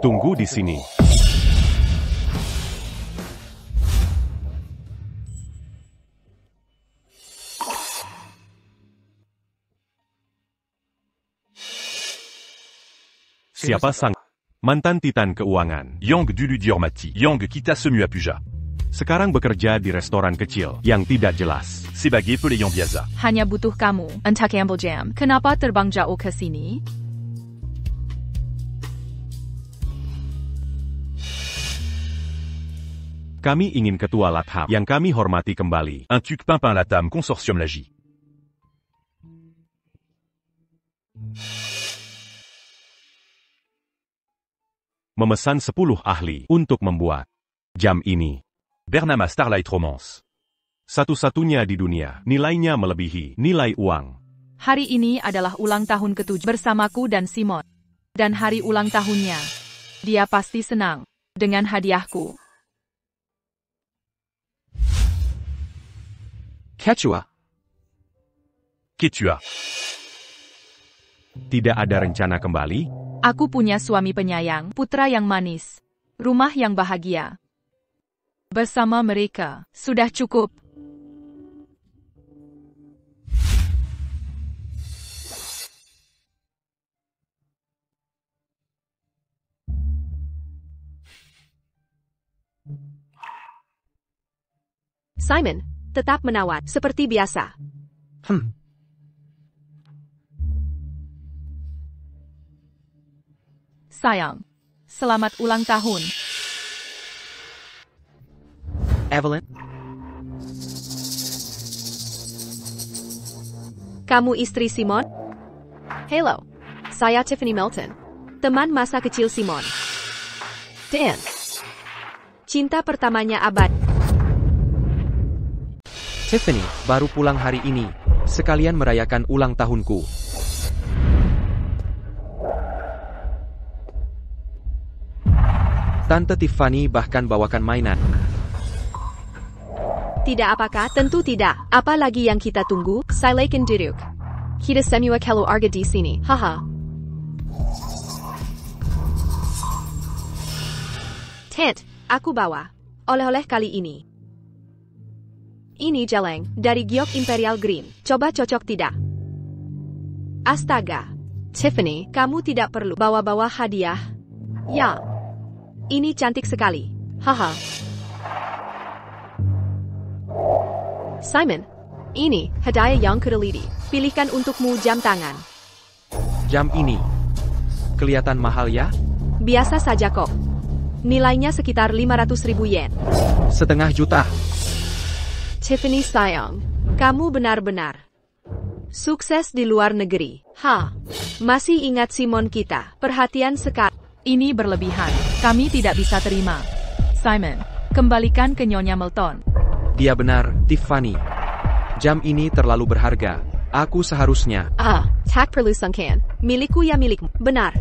Tunggu di sini. Siapa sang mantan Titan Keuangan? Yang Dulu Diormati. Yang kita semua puja. Sekarang bekerja di restoran kecil yang tidak jelas. Sebagai pelayan biasa. Hanya butuh kamu, entah Campbell Jam. Kenapa terbang jauh ke sini? Kami ingin ketua Latham yang kami hormati kembali. Un tuc Pimpin Latam Consortium Lagi. Memesan 10 ahli untuk membuat jam ini. Bernama Starlight Romance. Satu-satunya di dunia, nilainya melebihi nilai uang. Hari ini adalah ulang tahun ke-7 bersamaku dan Simon. Dan hari ulang tahunnya. Dia pasti senang dengan hadiahku. Quechua. Quechua. Tidak ada rencana kembali? Aku punya suami penyayang, putra yang manis, rumah yang bahagia. Bersama mereka, sudah cukup. Simon, tetap menawar, seperti biasa. Sayang, selamat ulang tahun. Evelyn. Kamu istri Simon? Hello, saya Tiffany Melton. Teman masa kecil Simon. Dan cinta pertamanya abad. Tiffany, baru pulang hari ini. Sekalian merayakan ulang tahunku. Tante Tiffany bahkan bawakan mainan. Tidak apakah? Tentu tidak. Apa lagi yang kita tunggu? Silakan duduk. Kita semua keluarga di sini. Haha. Tent, aku bawa oleh-oleh kali ini. Ini jeleng, dari giok Imperial Green. Coba cocok tidak? Astaga. Tiffany, kamu tidak perlu bawa-bawa hadiah. Ya. Ini cantik sekali. Haha. Simon, ini hadiah yang kedelidi. Pilihkan untukmu jam tangan. Jam ini. Kelihatan mahal ya? Biasa saja kok. Nilainya sekitar 500.000 yen. Setengah juta. Tiffany sayang, kamu benar-benar sukses di luar negeri. Masih ingat Simon kita? Perhatian sekali. Ini berlebihan. Kami tidak bisa terima. Simon, kembalikan ke Nyonya Melton. Dia benar, Tiffany. Jam ini terlalu berharga. Aku seharusnya. Tak perlu sungkan. Milikku ya milikmu. Benar.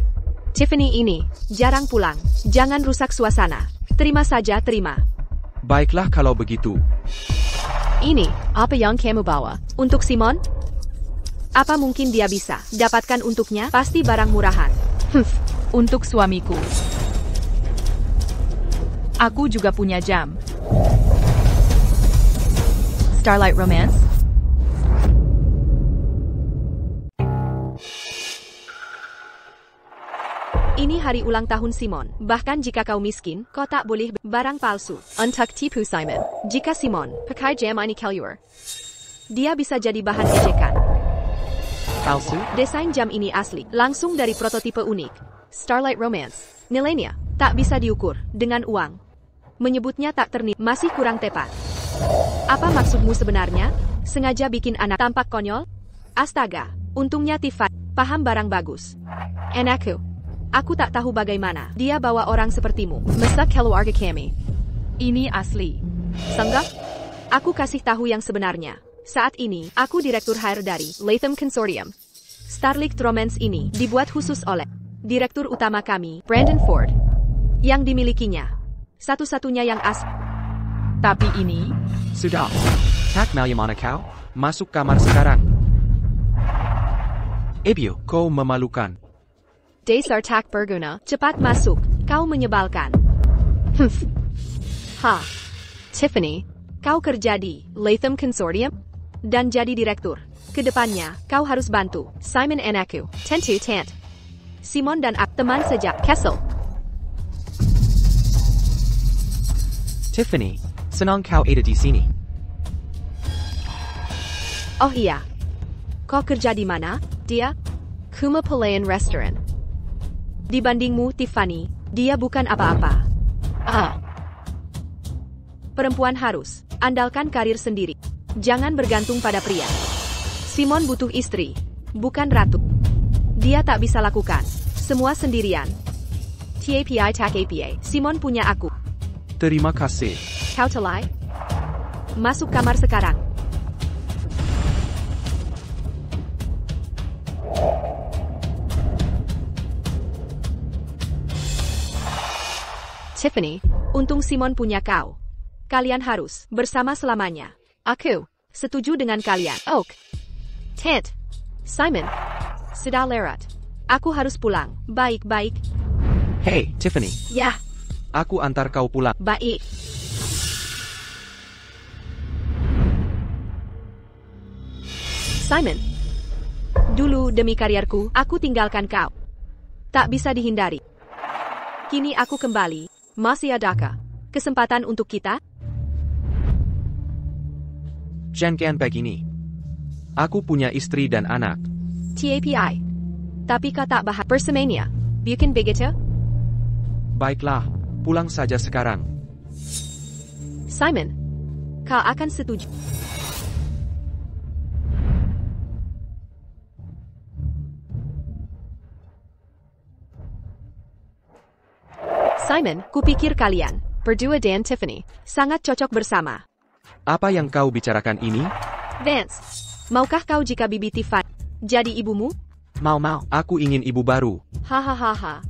Tiffany ini jarang pulang. Jangan rusak suasana. Terima saja, terima. Baiklah kalau begitu. Ini, apa yang kamu bawa? Untuk Simon? Apa mungkin dia bisa dapatkan untuknya? Pasti barang murahan. Untuk suamiku. Aku juga punya jam. Starlight Romance. Ini hari ulang tahun Simon. Bahkan jika kau miskin, kau tak boleh barang palsu. Untuk tipu Simon. Jika Simon pakai jam ini keluar, dia bisa jadi bahan ejekan. Palsu? Desain jam ini asli, langsung dari prototipe unik. Starlight Romance. Nilainya tak bisa diukur dengan uang. Menyebutnya tak ternilai, masih kurang tepat. Apa maksudmu sebenarnya? Sengaja bikin anak tampak konyol? Astaga, untungnya Tiffany paham barang bagus. Enakku. Aku tak tahu bagaimana dia bawa orang sepertimu mesak keluarga kami. Ini asli. Senggak? Aku kasih tahu yang sebenarnya. Saat ini, aku direktur HR dari Latham Consortium. Starlight Romance ini dibuat khusus oleh direktur utama kami, Brandon Ford, yang dimilikinya. Satu-satunya yang asli. Tapi ini... Sudah. Tak mana kau? Masuk kamar sekarang. Ebio, kau memalukan. Dasar tak berguna, cepat masuk. Kau menyebalkan. Tiffany, kau kerja di Latham Consortium? Dan jadi direktur. Kedepannya, kau harus bantu Simon and aku, tentu tant. Simon dan aku teman sejak Kessel. Tiffany, senang kau ada di sini. Oh iya. Kau kerja di mana? Dia? Kuma Palayan Restaurant. Dibandingmu, Tiffany, dia bukan apa-apa. Perempuan harus andalkan karir sendiri. Jangan bergantung pada pria. Simon butuh istri, bukan ratu. Dia tak bisa lakukan semua sendirian. TAPI tak APA, Simon punya aku. Terima kasih. Kau telai? Masuk kamar sekarang. Tiffany, untung Simon punya kau. Kalian harus bersama selamanya. Aku setuju dengan kalian. Oak. Tant. Simon. Sudah lewat. Aku harus pulang. Baik-baik. Hey, Tiffany. Ya, Aku antar kau pulang. baik. Simon. Dulu demi karierku, aku tinggalkan kau. Tak bisa dihindari. Kini aku kembali. Masih adakah kesempatan untuk kita? Jangan begini. Aku punya istri dan anak. TAPI. Tapi kau tak bahas bersamanya. Bukan begitu? Baiklah, pulang saja sekarang. Simon, kau akan setuju. Simon, kupikir kalian berdua dan Tiffany sangat cocok bersama. Apa yang kau bicarakan ini? Vance, maukah kau jika Bibi Tiffany jadi ibumu? Mau. Aku ingin ibu baru. Hahaha.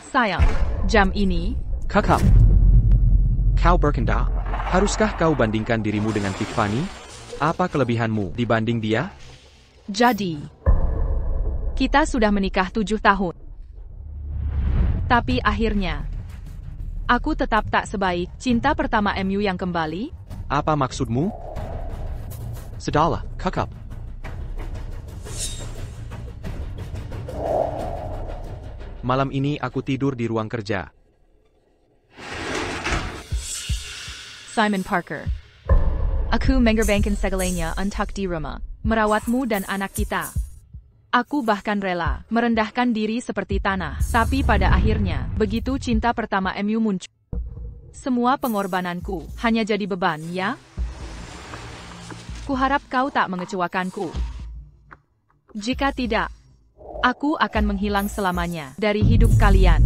Sayang, jam ini, Kakak. Kau berkendak. Haruskah kau bandingkan dirimu dengan Tiffany? Apa kelebihanmu dibanding dia? jadi. Kita sudah menikah 7 tahun. Tapi akhirnya, aku tetap tak sebaik cinta pertama MU yang kembali. Apa maksudmu? Sudahlah, kakak. Malam ini aku tidur di ruang kerja. Simon Parker. Aku mengorbankan segalanya untuk di rumah, merawatmu dan anak kita. Aku bahkan rela merendahkan diri seperti tanah. Tapi pada akhirnya, begitu cinta pertama MU muncul, semua pengorbananku hanya jadi beban, ya? Kuharap kau tak mengecewakanku. Jika tidak, aku akan menghilang selamanya dari hidup kalian.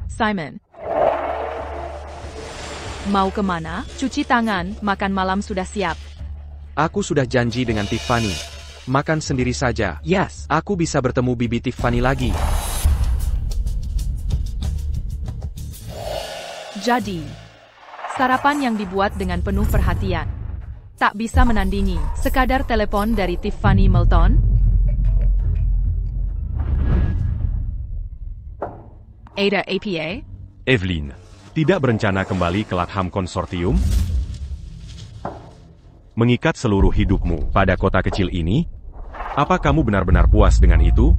Simon. Mau kemana? Cuci tangan, makan malam sudah siap. Aku sudah janji dengan Tiffany. Makan sendiri saja. Yes, aku bisa bertemu Bibi Tiffany lagi. Jadi, sarapan yang dibuat dengan penuh perhatian. Tak bisa menandingi sekadar telepon dari Tiffany Milton. Ada APA? Evelyn, tidak berencana kembali ke Latham Consortium? Mengikat seluruh hidupmu pada kota kecil ini? Apa kamu benar-benar puas dengan itu?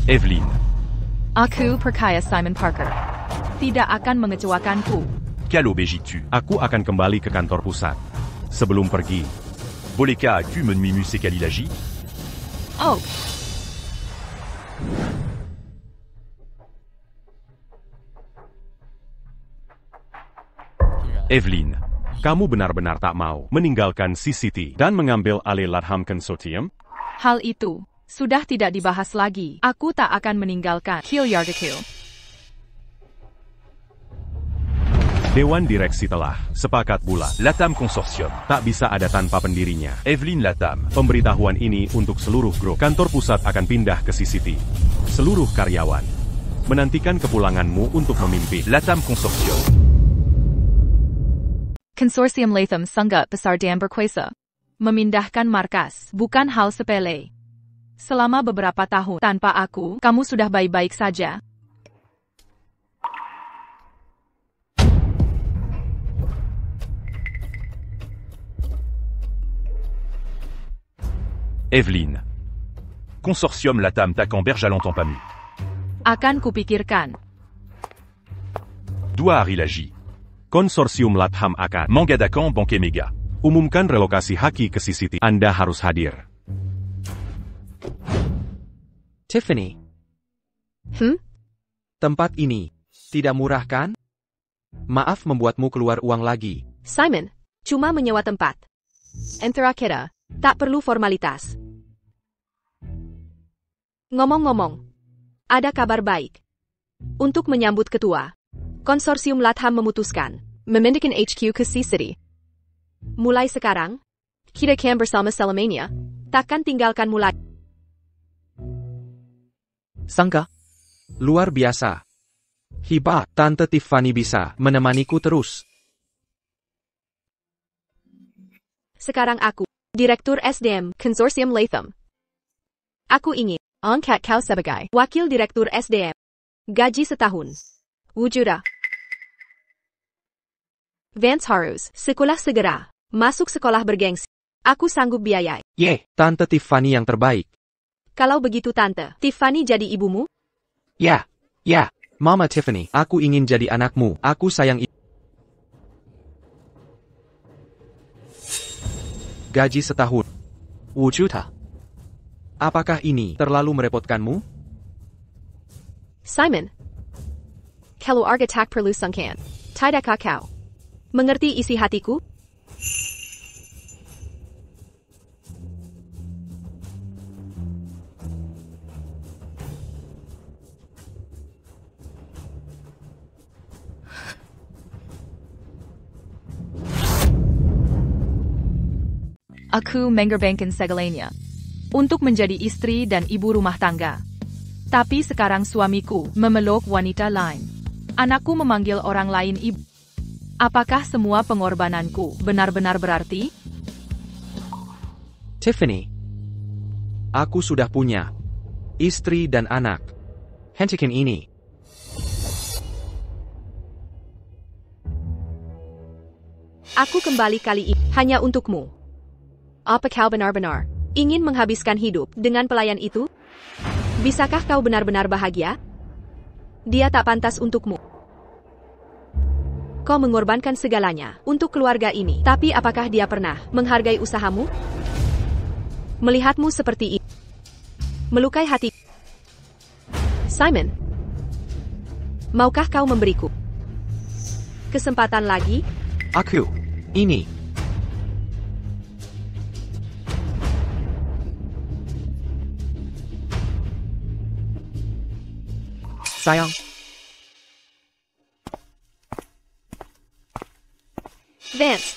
Evelyn. Aku percaya Simon Parker tidak akan mengecewakanku. Quelle obéis-tu? Aku akan kembali ke kantor pusat. Sebelum pergi, Boleka a-tu menmimu sekali Oh, Evelyn, kamu benar-benar tak mau meninggalkan CCT dan mengambil alih Latham Consortium? hal itu sudah tidak dibahas lagi. Aku tak akan meninggalkan Kill Yardaku. Dewan Direksi telah sepakat bulat. Latam Consortium. Tak bisa ada tanpa pendirinya. Evelyn Latam. Pemberitahuan ini untuk seluruh grup. Kantor pusat akan pindah ke CCT. Seluruh karyawan menantikan kepulanganmu untuk memimpin. Latam Consortium. Konsorsium Latham Sangga Besar dan Berkuasa. Memindahkan markas bukan hal sepele. Selama beberapa tahun tanpa aku, kamu sudah baik-baik saja. Evelyn. Consortium Latam Tacan-Berge à l'entend pas mieux. Akan kupikirkan. Doua Arilaji. Konsorsium Latham akan Mangadakan Banque Mega. umumkan relokasi Haki ke CCT. Anda harus hadir. Tiffany, tempat ini tidak murah kan? Maaf membuatmu keluar uang lagi. Simon, cuma menyewa tempat. Antara kita, tak perlu formalitas. Ngomong-ngomong, ada kabar baik. Untuk menyambut ketua, Konsorsium Latham memutuskan memindahkan HQ ke C-City. Mulai sekarang, kita akan bersama selamanya, takkan tinggalkan mulai. Sangka? Luar biasa. Hebat, Tante Tiffany bisa menemaniku terus. Sekarang aku, Direktur SDM Konsorsium Latham. Aku ingin angkat kau sebagai Wakil Direktur SDM. Gaji setahun. Wujuda. Vance harus sekolah segera. Masuk sekolah bergengsi. Aku sanggup biayai. Tante Tiffany yang terbaik. Kalau begitu Tante, Tiffany jadi ibumu? Ya. Mama Tiffany, aku ingin jadi anakmu. Aku sayang ibu. Gaji setahun. Wujuda. Apakah ini terlalu merepotkanmu? Simon. Kalau arga tak perlu sungkan. Tidak kau. Mengerti isi hatiku? Aku mengorbankan segalanya untuk menjadi istri dan ibu rumah tangga. Tapi sekarang suamiku memeluk wanita lain. Anakku memanggil orang lain ibu. Apakah semua pengorbananku benar-benar berarti? Tiffany, aku sudah punya istri dan anak. Hentikan ini. Aku kembali kali ini hanya untukmu. Apa kau benar-benar ingin menghabiskan hidup dengan pelayan itu? Bisakah kau benar-benar bahagia? Dia tak pantas untukmu. Kau mengorbankan segalanya untuk keluarga ini. Tapi apakah dia pernah menghargai usahamu? Melihatmu seperti ini melukai hati. Simon, maukah kau memberiku kesempatan lagi? Aku. Ini. Sayang. Vance,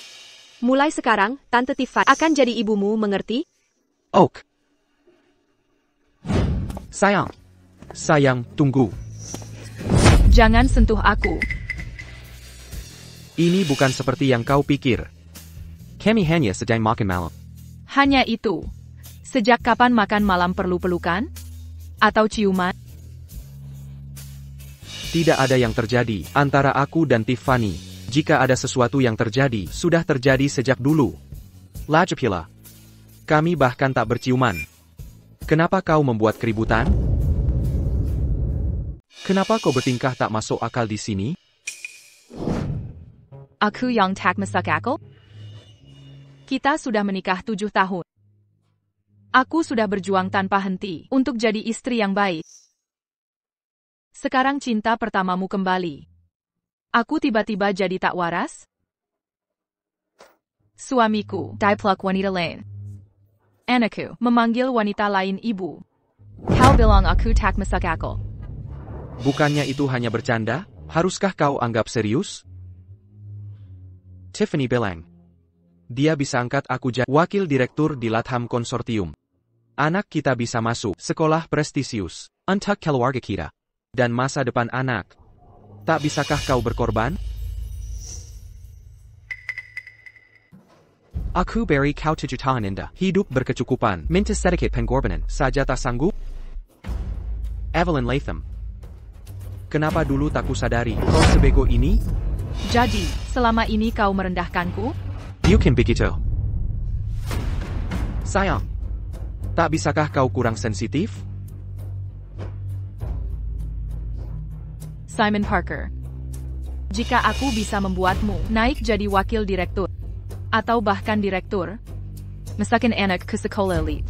mulai sekarang, Tante Tiffany akan jadi ibumu, mengerti? Oak. Sayang. Sayang, tunggu. Jangan sentuh aku. Ini bukan seperti yang kau pikir. Kami hanya sedang makan malam. Hanya itu. Sejak kapan makan malam perlu pelukan? Atau ciuman? Tidak ada yang terjadi antara aku dan Tiffany. Jika ada sesuatu yang terjadi, sudah terjadi sejak dulu. Lagipula, kami bahkan tak berciuman. Kenapa kau membuat keributan? Kenapa kau bertingkah tak masuk akal di sini? Aku yang tak masuk akal? Kita sudah menikah 7 tahun. Aku sudah berjuang tanpa henti untuk jadi istri yang baik. Sekarang cinta pertamamu kembali. Aku tiba-tiba jadi tak waras? Suamiku, dipluk wanita lain. Anakku, memanggil wanita lain ibu. Kau bilang aku tak masuk akal. Bukannya itu hanya bercanda? Haruskah kau anggap serius? Tiffany bilang. Dia bisa angkat aku jadi wakil direktur di Latham Konsortium. Anak kita bisa masuk sekolah prestisius untuk keluarga kita. Dan masa depan anak. Tak bisakah kau berkorban? Aku beri kau 7 tahun indah. Hidup berkecukupan. Minta sedikit pengorbanan. Saja tak sanggup? Evelyn Latham. Kenapa dulu tak kusadari? Kau sebego ini? Jadi, selama ini kau merendahkanku? Bukan begitu. Sayang. Tak bisakah kau kurang sensitif? Simon Parker. Jika aku bisa membuatmu naik jadi wakil direktur, atau bahkan direktur, masakin anak ke sekolah elite.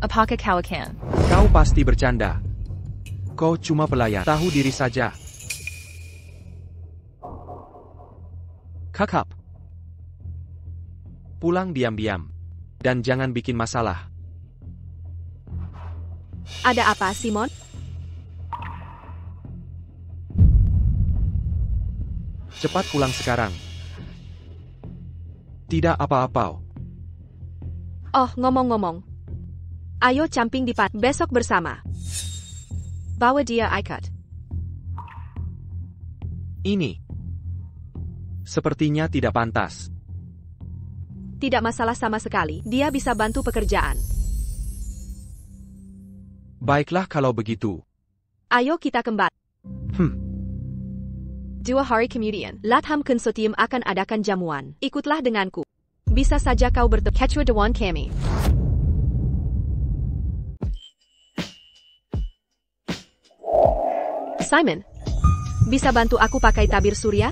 Apakah kau akan? Kau pasti bercanda. Kau cuma pelayan. Tahu diri saja. Kakap. Pulang diam-diam. Dan jangan bikin masalah. Ada apa, Simon? Cepat pulang sekarang. Tidak apa-apa. Oh, ngomong-ngomong. Ayo camping di pad besok bersama. Bawa dia ikat. Ini. Sepertinya tidak pantas. Tidak masalah sama sekali. Dia bisa bantu pekerjaan. Baiklah kalau begitu. Ayo kita kembali. 2 hari kemudian, Latham Konsortium akan adakan jamuan. Ikutlah denganku. Bisa saja kau bertemu ketua dewan kami. Simon, bisa bantu aku pakai tabir surya?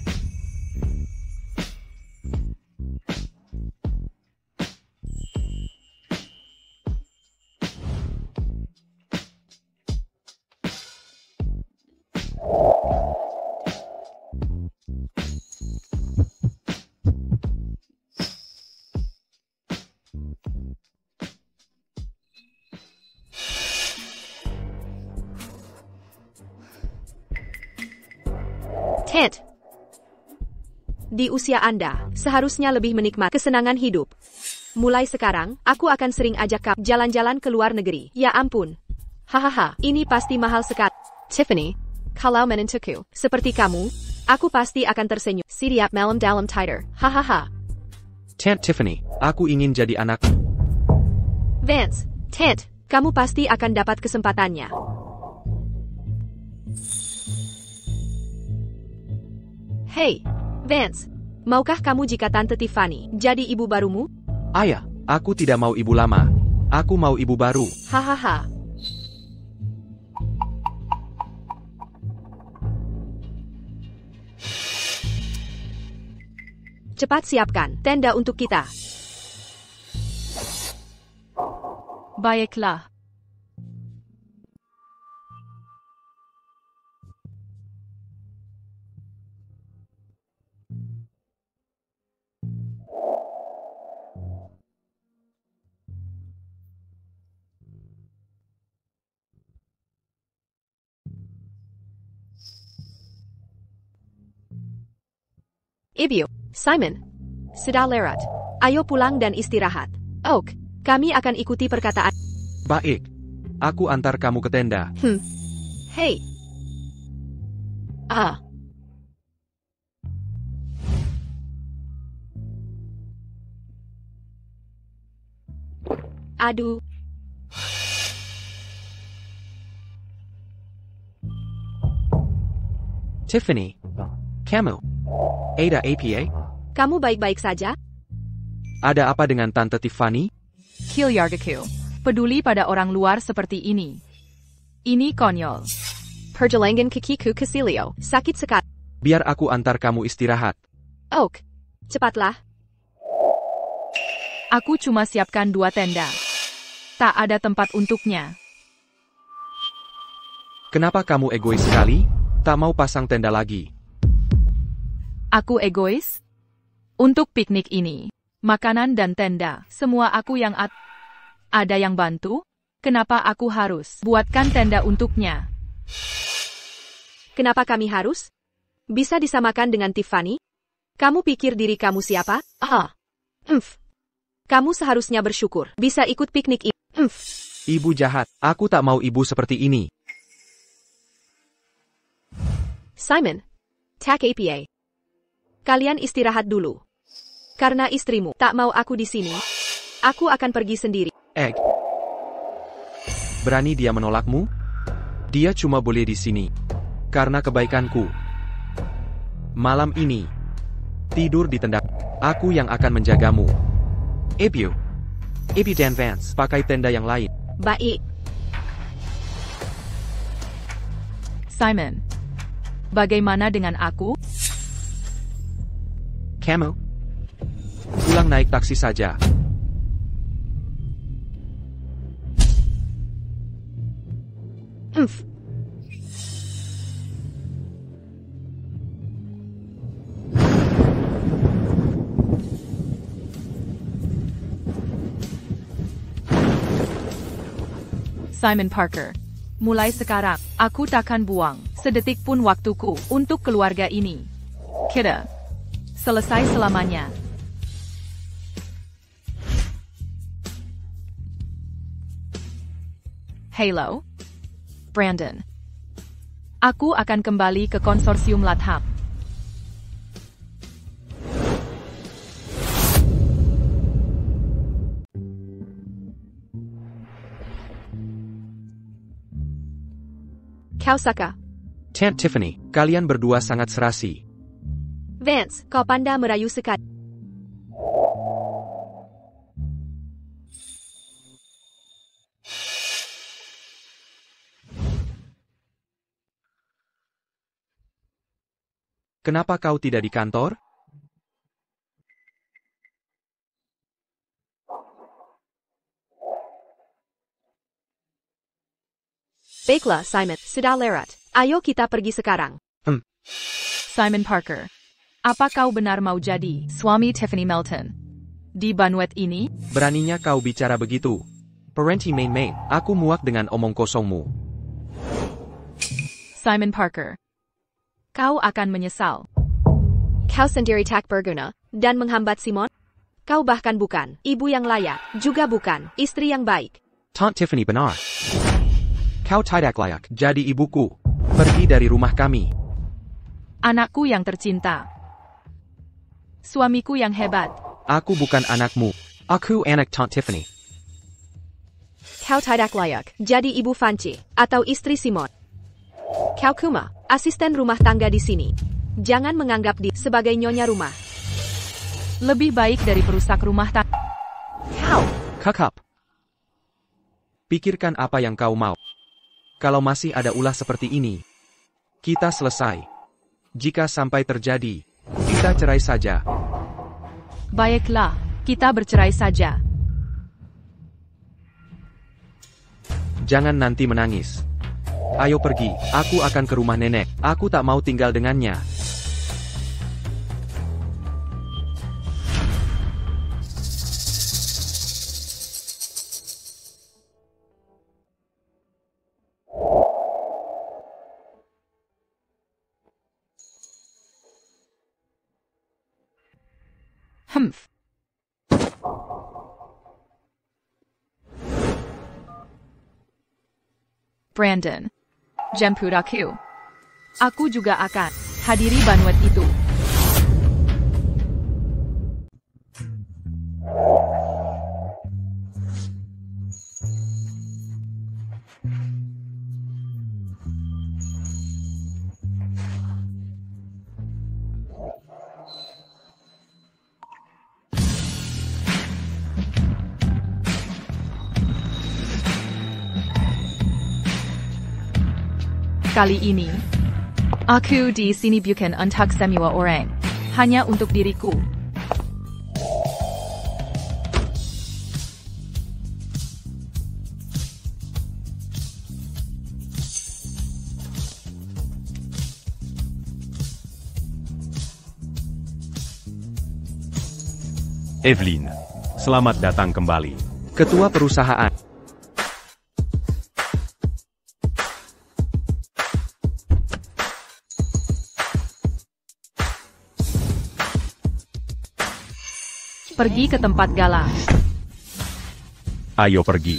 Ted, di usia Anda, seharusnya lebih menikmati kesenangan hidup. Mulai sekarang, aku akan sering ajak kau jalan-jalan ke luar negeri. Ya ampun. Hahaha, ini pasti mahal sekali. Tiffany, kalau menentuku, seperti kamu, aku pasti akan tersenyum. Siap malam dalam tighter. Hahaha. Tante Tiffany, aku ingin jadi anak. Vance, Ted, kamu pasti akan dapat kesempatannya. Hey, Vance, maukah kamu jika Tante Tiffany jadi ibu barumu? Ayah, aku tidak mau ibu lama. Aku mau ibu baru. Hahaha. Cepat siapkan tenda untuk kita. Baiklah. Ibu, Simon, sudah lewat. Ayo pulang dan istirahat. Oak, kami akan ikuti perkataan. Baik. Aku antar kamu ke tenda. Hey. Aduh. Tiffany. Kamu. Ada apa? Kamu baik-baik saja? Ada apa dengan Tante Tiffany? Kilyargaku. Peduli pada orang luar seperti ini. Ini konyol. Pergelangan kakiku kesilio. Sakit sekali. Biar aku antar kamu istirahat. Oak, cepatlah. Aku cuma siapkan 2 tenda. Tak ada tempat untuknya. Kenapa kamu egois sekali? Tak mau pasang tenda lagi. Aku egois? Untuk piknik ini, makanan dan tenda, semua aku yang ada yang bantu? Kenapa aku harus buatkan tenda untuknya? Kenapa kami harus? Bisa disamakan dengan Tiffany? Kamu pikir diri kamu siapa? Kamu seharusnya bersyukur bisa ikut piknik ini. Ibu jahat, aku tak mau ibu seperti ini. Simon, tak apa. Kalian istirahat dulu. Karena istrimu tak mau aku di sini, aku akan pergi sendiri. Egg. Berani dia menolakmu? Dia cuma boleh di sini. Karena kebaikanku. Malam ini, tidur di tenda. Aku yang akan menjagamu. Ebu dan Vance, pakai tenda yang lain. Baik. Simon, bagaimana dengan aku? Kamu? Pulang naik taksi saja. Simon Parker, mulai sekarang, aku takkan buang sedetik pun waktuku untuk keluarga ini. Kita selesai selamanya. Halo, Brandon. Aku akan kembali ke konsorsium Latham. Kau Saka. Tante Tiffany, kalian berdua sangat serasi. Vance, kau pandai merayu sekali. Kenapa kau tidak di kantor? Baiklah, Simon, sudah lewat. Ayo kita pergi sekarang. Simon Parker, apa kau benar mau jadi suami Tiffany Melton di Banwet ini? Beraninya kau bicara begitu. Parenti main-main, aku muak dengan omong kosongmu. Simon Parker, kau akan menyesal. Kau sendiri tak berguna, dan menghambat Simon. Kau bahkan bukan ibu yang layak, juga bukan istri yang baik. Tante Tiffany benar. Kau tidak layak jadi ibuku. Pergi dari rumah kami. Anakku yang tercinta. Suamiku yang hebat. Aku bukan anakmu. Aku anak Tante Tiffany. Kau tidak layak jadi ibu Fanci atau istri Simon. Kau cuma asisten rumah tangga di sini. Jangan menganggap dia sebagai nyonya rumah. Lebih baik dari perusak rumah tangga. Kau. Kakap. Pikirkan apa yang kau mau. Kalau masih ada ulah seperti ini, kita selesai. Jika sampai terjadi, kita cerai saja. Baiklah, kita bercerai saja. Jangan nanti menangis. Ayo pergi, aku akan ke rumah nenek. Aku tak mau tinggal dengannya. Brandon, jemput aku. Aku juga akan hadiri Banwet itu. Kali ini, aku di sini bukan untuk semua orang, hanya untuk diriku. Evelyn, selamat datang kembali. Ketua perusahaan. Pergi ke tempat gala. Ayo pergi.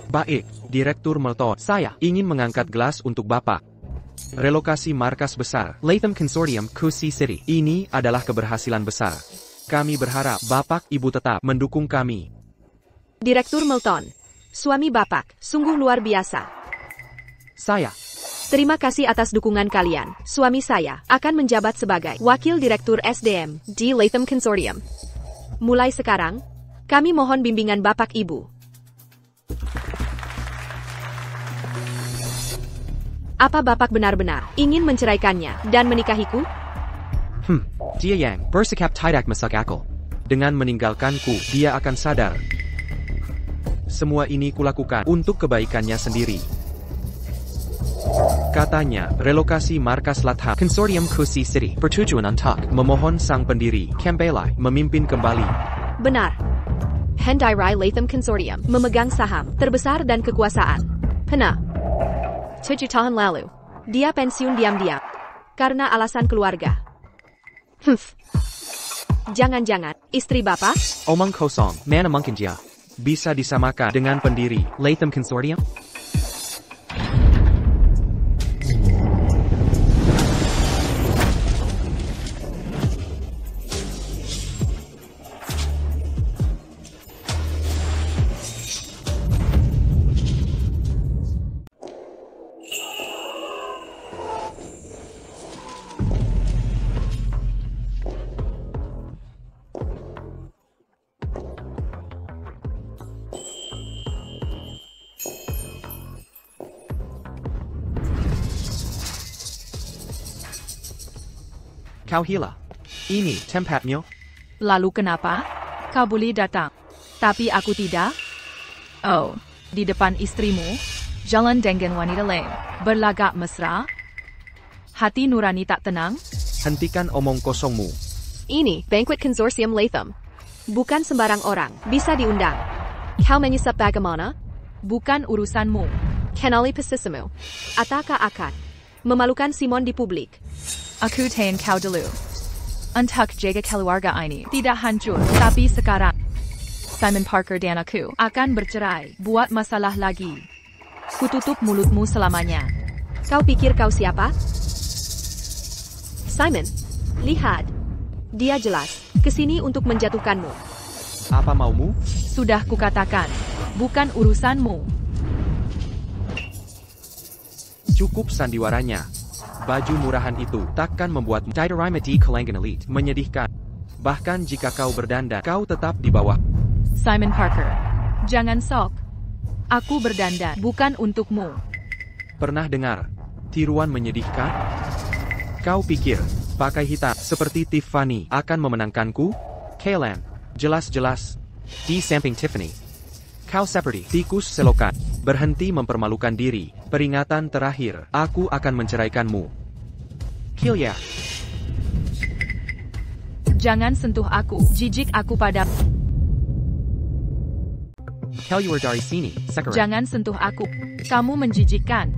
Baik, Direktur Melton. Saya ingin mengangkat gelas untuk Bapak. Relokasi markas besar, Latham Consortium, Kusi City. Ini adalah keberhasilan besar. Kami berharap Bapak Ibu tetap mendukung kami. Direktur Melton, suami Bapak, sungguh luar biasa. Saya Terima kasih atas dukungan kalian. Suami saya akan menjabat sebagai Wakil Direktur SDM di Latham Consortium. Mulai sekarang, kami mohon bimbingan Bapak Ibu. Apa Bapak benar-benar ingin menceraikannya dan menikahiku? Dia yang bersikap tidak masuk akal. Dengan meninggalkanku, dia akan sadar. Semua ini kulakukan untuk kebaikannya sendiri. Katanya, relokasi markas Latham Consortium Kusi City bertujuan untuk memohon sang pendiri, Kembali, memimpin kembali. Benar. Hendairai Latham Consortium memegang saham terbesar dan kekuasaan. 7 tahun lalu, dia pensiun diam-diam karena alasan keluarga. Jangan-jangan istri Bapak? Omong kosong, mana mungkin dia bisa disamakan dengan pendiri Latham Consortium? Kau hila. Ini tempatnya. Lalu kenapa? Kau boleh datang. Tapi aku tidak? Oh, di depan istrimu? Jalan dengan wanita lain. Berlagak mesra? Hati nurani tak tenang? Hentikan omong kosongmu. Ini Banquet Consortium Latham. Bukan sembarang orang bisa diundang. Kau menyesap bagaimana? Bukan urusanmu. Kenali posisimu. Ataukah akan memalukan Simon di publik? Aku tahan kau dulu. Untuk jaga keluarga ini tidak hancur, tapi sekarang Simon Parker dan aku akan bercerai. Buat masalah lagi. Kututup mulutmu selamanya. Kau pikir kau siapa? Simon, lihat. Dia jelas kesini untuk menjatuhkanmu. Apa maumu? Sudah kukatakan, bukan urusanmu. Cukup sandiwaranya. Baju murahan itu takkan membuatmu Didorymati Kalangan Elite menyedihkan. Bahkan jika kau berdandan, kau tetap di bawah. Simon Parker, jangan sok. Aku berdandan bukan untukmu. Pernah dengar tiruan menyedihkan? Kau pikir pakai hitam seperti Tiffany akan memenangkanku? Kalian, jelas-jelas di samping Tiffany. Kau seperti tikus selokan, berhenti mempermalukan diri. Peringatan terakhir, aku akan menceraikanmu. Kilya. Jangan sentuh aku, jijik aku pada. Keluar dari sini, sekarang. Jangan sentuh aku, kamu menjijikkan.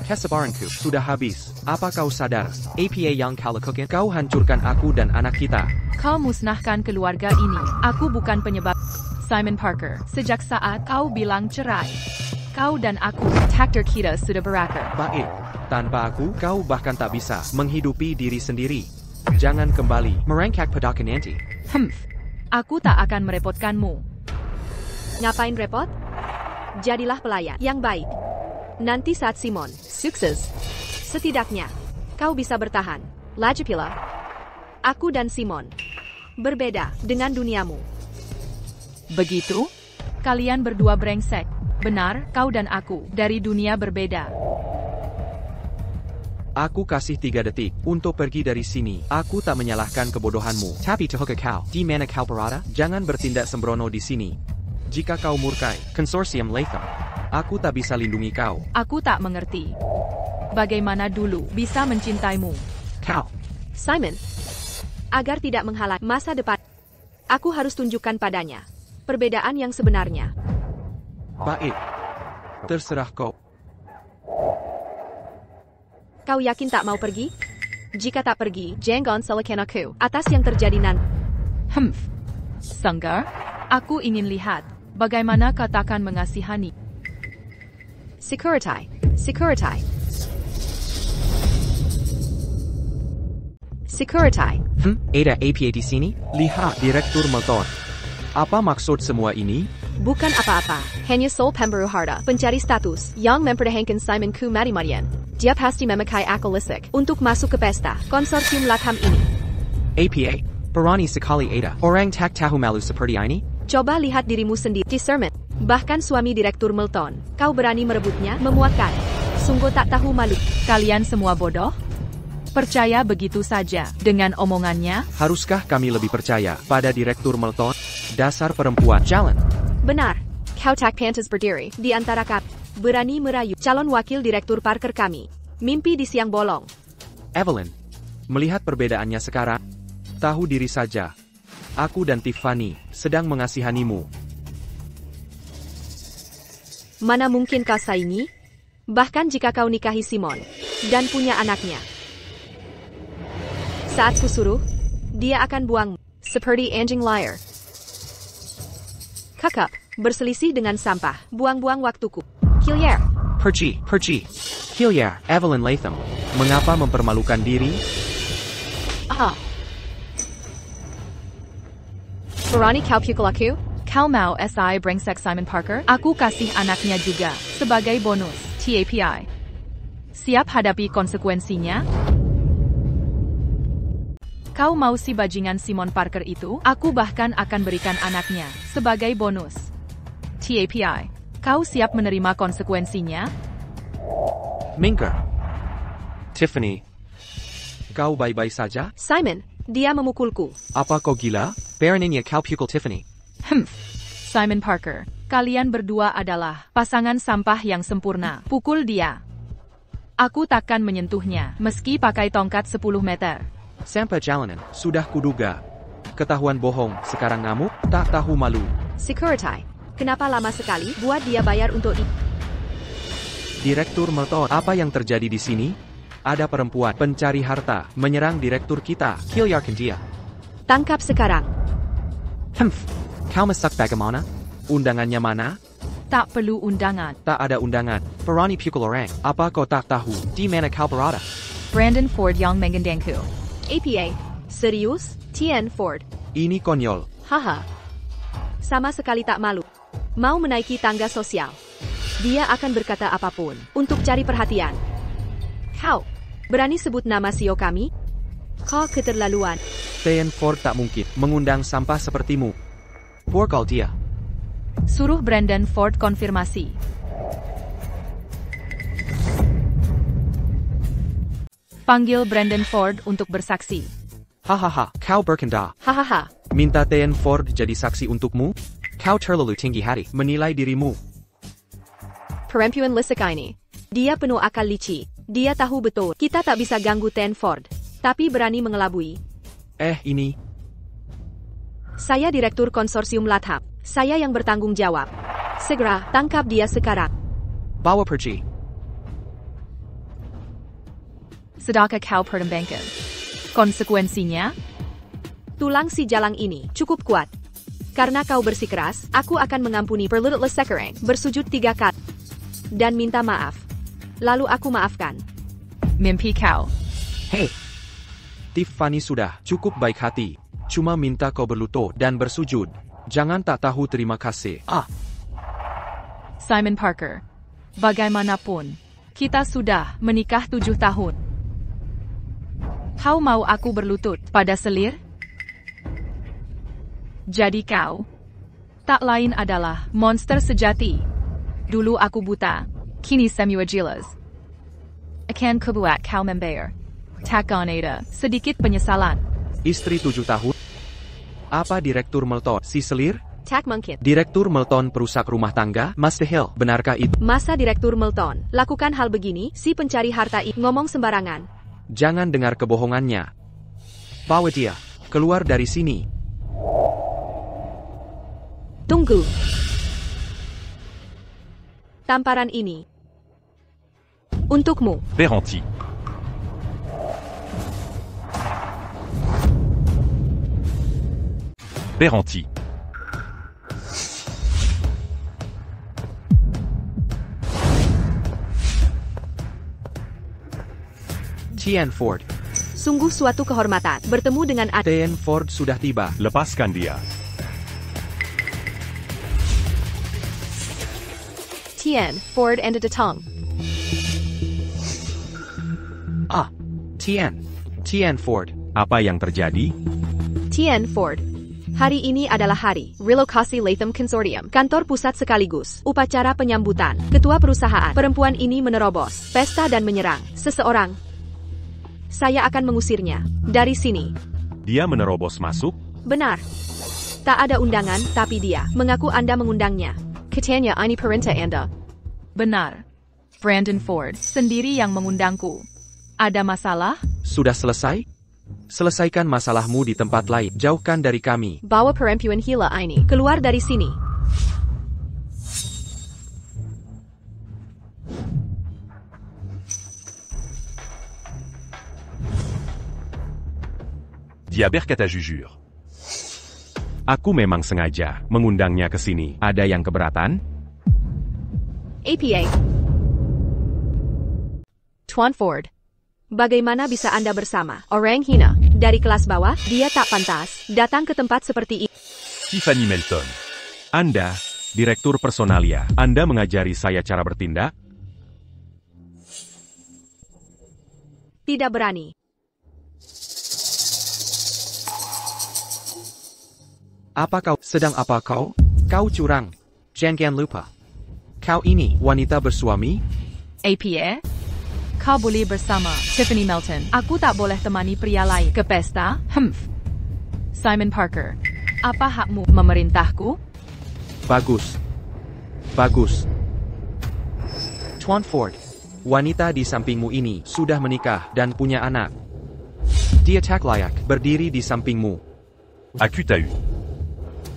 Kesabaranku sudah habis. Apa kau sadar? APA yang kau lakukan, kau hancurkan aku dan anak kita. Kau musnahkan keluarga ini. Aku bukan penyebab. Simon Parker, sejak saat kau bilang cerai, kau dan aku, takdir kita sudah berakhir. Baik, tanpa aku, kau bahkan tak bisa menghidupi diri sendiri. Jangan kembali merangkak padaku nanti. Aku tak akan merepotkanmu. Ngapain repot? Jadilah pelayan yang baik. Nanti saat Simon sukses, setidaknya kau bisa bertahan. Lagipula, aku dan Simon berbeda dengan duniamu. Begitu? Kalian berdua brengsek. Benar, kau dan aku dari dunia berbeda. Aku kasih 3 detik untuk pergi dari sini. Aku tak menyalahkan kebodohanmu. Tapi tahukah kau, di mana kau berada? Jangan bertindak sembrono di sini. Jika kau murkai Consortium Latham, aku tak bisa lindungi kau. Aku tak mengerti. Bagaimana dulu bisa mencintaimu? Kau Simon, agar tidak menghalang masa depan, aku harus tunjukkan padanya perbedaan yang sebenarnya. Baik. Terserah kau. Kau yakin tak mau pergi? Jika tak pergi, jangan salahkan aku atas yang terjadi nanti. Sanggar, aku ingin lihat bagaimana katakan mengasihani. Security. Ada APA di sini? Lihat, Direktur Melton. Apa maksud semua ini? Bukan apa-apa, hanya Sol Pemberuharta, pencari status, yang mempertahankan Simon Ku mati-matian. Dia pasti memakai akal lisik untuk masuk ke pesta konsorsium Latham ini. APA, berani sekali Ada. Orang tak tahu malu seperti ini? Coba lihat dirimu sendiri, discernment. Bahkan suami Direktur Melton, kau berani merebutnya, memuatkan. Sungguh tak tahu malu. Kalian semua bodoh? Percaya begitu saja dengan omongannya? Haruskah kami lebih percaya pada Direktur Melton? Dasar perempuan, jalan. Benar, kau tak pantas berdiri di antara kami. Berani merayu calon wakil Direktur Parker kami. Mimpi di siang bolong. Evelyn, melihat perbedaannya sekarang, tahu diri saja. Aku dan Tiffany sedang mengasihanimu. Mana mungkin kau saingi? Bahkan jika kau nikahi Simon dan punya anaknya. Saat kusuruh, dia akan buangmu seperti anjing liar. Kakak, berselisih dengan sampah, buang-buang waktuku. Hillier. Perci. Hillier, Evelyn Latham. Mengapa mempermalukan diri? Berani kau pukul aku? Kau mau SI brengsek Simon Parker? Aku kasih anaknya juga sebagai bonus. TAPI. Siap hadapi konsekuensinya? Kau mau si bajingan Simon Parker itu? Aku bahkan akan berikan anaknya sebagai bonus. TAPI. Kau siap menerima konsekuensinya? Minker. Tiffany. Kau baik-baik saja? Simon, dia memukulku. Apa kau gila? Beraninya kau pukul Tiffany. Simon Parker, kalian berdua adalah pasangan sampah yang sempurna. Pukul dia. Aku takkan menyentuhnya, meski pakai tongkat 10 meter. Sampai jalanan, sudah kuduga. Ketahuan bohong, sekarang ngamuk, tak tahu malu. Security. Kenapa lama sekali buat dia bayar untuk Direktur Melton, apa yang terjadi di sini? Ada perempuan pencari harta menyerang direktur kita. Hilliarkan dia. Tangkap sekarang. Kau masak bagaimana? Undangannya mana? Tak perlu undangan. Tak ada undangan. Berani pukul orang. Apa kau tak tahu di mana kau berada? Brandon Ford yang menggandengku. APA. Serius? TN Ford. Ini konyol. Haha. Sama sekali tak malu. Mau menaiki tangga sosial. Dia akan berkata apapun untuk cari perhatian. Kau berani sebut nama CEO kami? Kau keterlaluan. TN Ford tak mungkin mengundang sampah sepertimu. Pukul dia. Suruh Brandon Ford konfirmasi. Panggil Brandon Ford untuk bersaksi. Hahaha, kau berkendah. Hahaha. Minta TN Ford jadi saksi untukmu? Kau terlalu tinggi hati menilai dirimu. Perempuan lisik ini. Dia penuh akal licik. Dia tahu betul kita tak bisa ganggu TN Ford. Tapi berani mengelabui. Ini. Saya Direktur Konsorsium Latham. Saya yang bertanggung jawab. Segera, tangkap dia sekarang. Bawa pergi. Sedaka kau pertimbangkan konsekuensinya? Tulang si jalang ini cukup kuat. Karena kau bersikeras, aku akan mengampuni perlutut sekarang, bersujud 3 kali. Dan minta maaf. Lalu aku maafkan. Mimpi kau. Hei. Tiffany sudah cukup baik hati. Cuma minta kau berlutut dan bersujud. Jangan tak tahu terima kasih. Simon Parker. Bagaimanapun, kita sudah menikah 7 tahun. Kau mau aku berlutut pada selir? Jadi kau tak lain adalah monster sejati. Dulu aku buta, kini semua jelas. Akan kubuat kau membayar. Takkan ada sedikit penyesalan. Istri 7 tahun? Apa Direktur Melton si selir? Tak mungkin. Direktur Melton perusak rumah tangga? Mustahil. Benarkah itu? Masa Direktur Melton lakukan hal begini, si pencari harta ngomong sembarangan. Jangan dengar kebohongannya. Bawa dia keluar dari sini. Tunggu. Tamparan ini untukmu. Peranti. Peranti. Tian Ford. Sungguh suatu kehormatan bertemu dengan Tian Ford sudah tiba. Lepaskan dia. Tian Ford and Datang. Tian Ford. Apa yang terjadi? Tian Ford. Hari ini adalah hari relokasi Latham Consortium, kantor pusat sekaligus upacara penyambutan ketua perusahaan. Perempuan ini menerobos pesta dan menyerang seseorang. Saya akan mengusirnya dari sini. Dia menerobos masuk? Benar. Tak ada undangan, tapi dia mengaku Anda mengundangnya. Katanya ini perintah Anda. Benar. Brandon Ford sendiri yang mengundangku. Ada masalah? Sudah selesai? Selesaikan masalahmu di tempat lain. Jauhkan dari kami. Bawa perempuan gila ini keluar dari sini. Dia berkata jujur. Aku memang sengaja mengundangnya ke sini. Ada yang keberatan? APA. Tuan Ford. Bagaimana bisa Anda bersama orang hina dari kelas bawah? Dia tak pantas datang ke tempat seperti ini. Tiffany Melton. Anda, Direktur Personalia. Anda mengajari saya cara bertindak? Tidak berani. Apa kau? Sedang apa kau? Kau curang. Jangan lupa. Kau ini wanita bersuami? APA? Kau boleh bersama Tiffany Melton. Aku tak boleh temani pria lain ke pesta? Simon Parker. Apa hakmu memerintahku? Bagus. Bagus. Tuan Ford. Wanita di sampingmu ini sudah menikah dan punya anak. Dia tak layak berdiri di sampingmu. Aku tahu.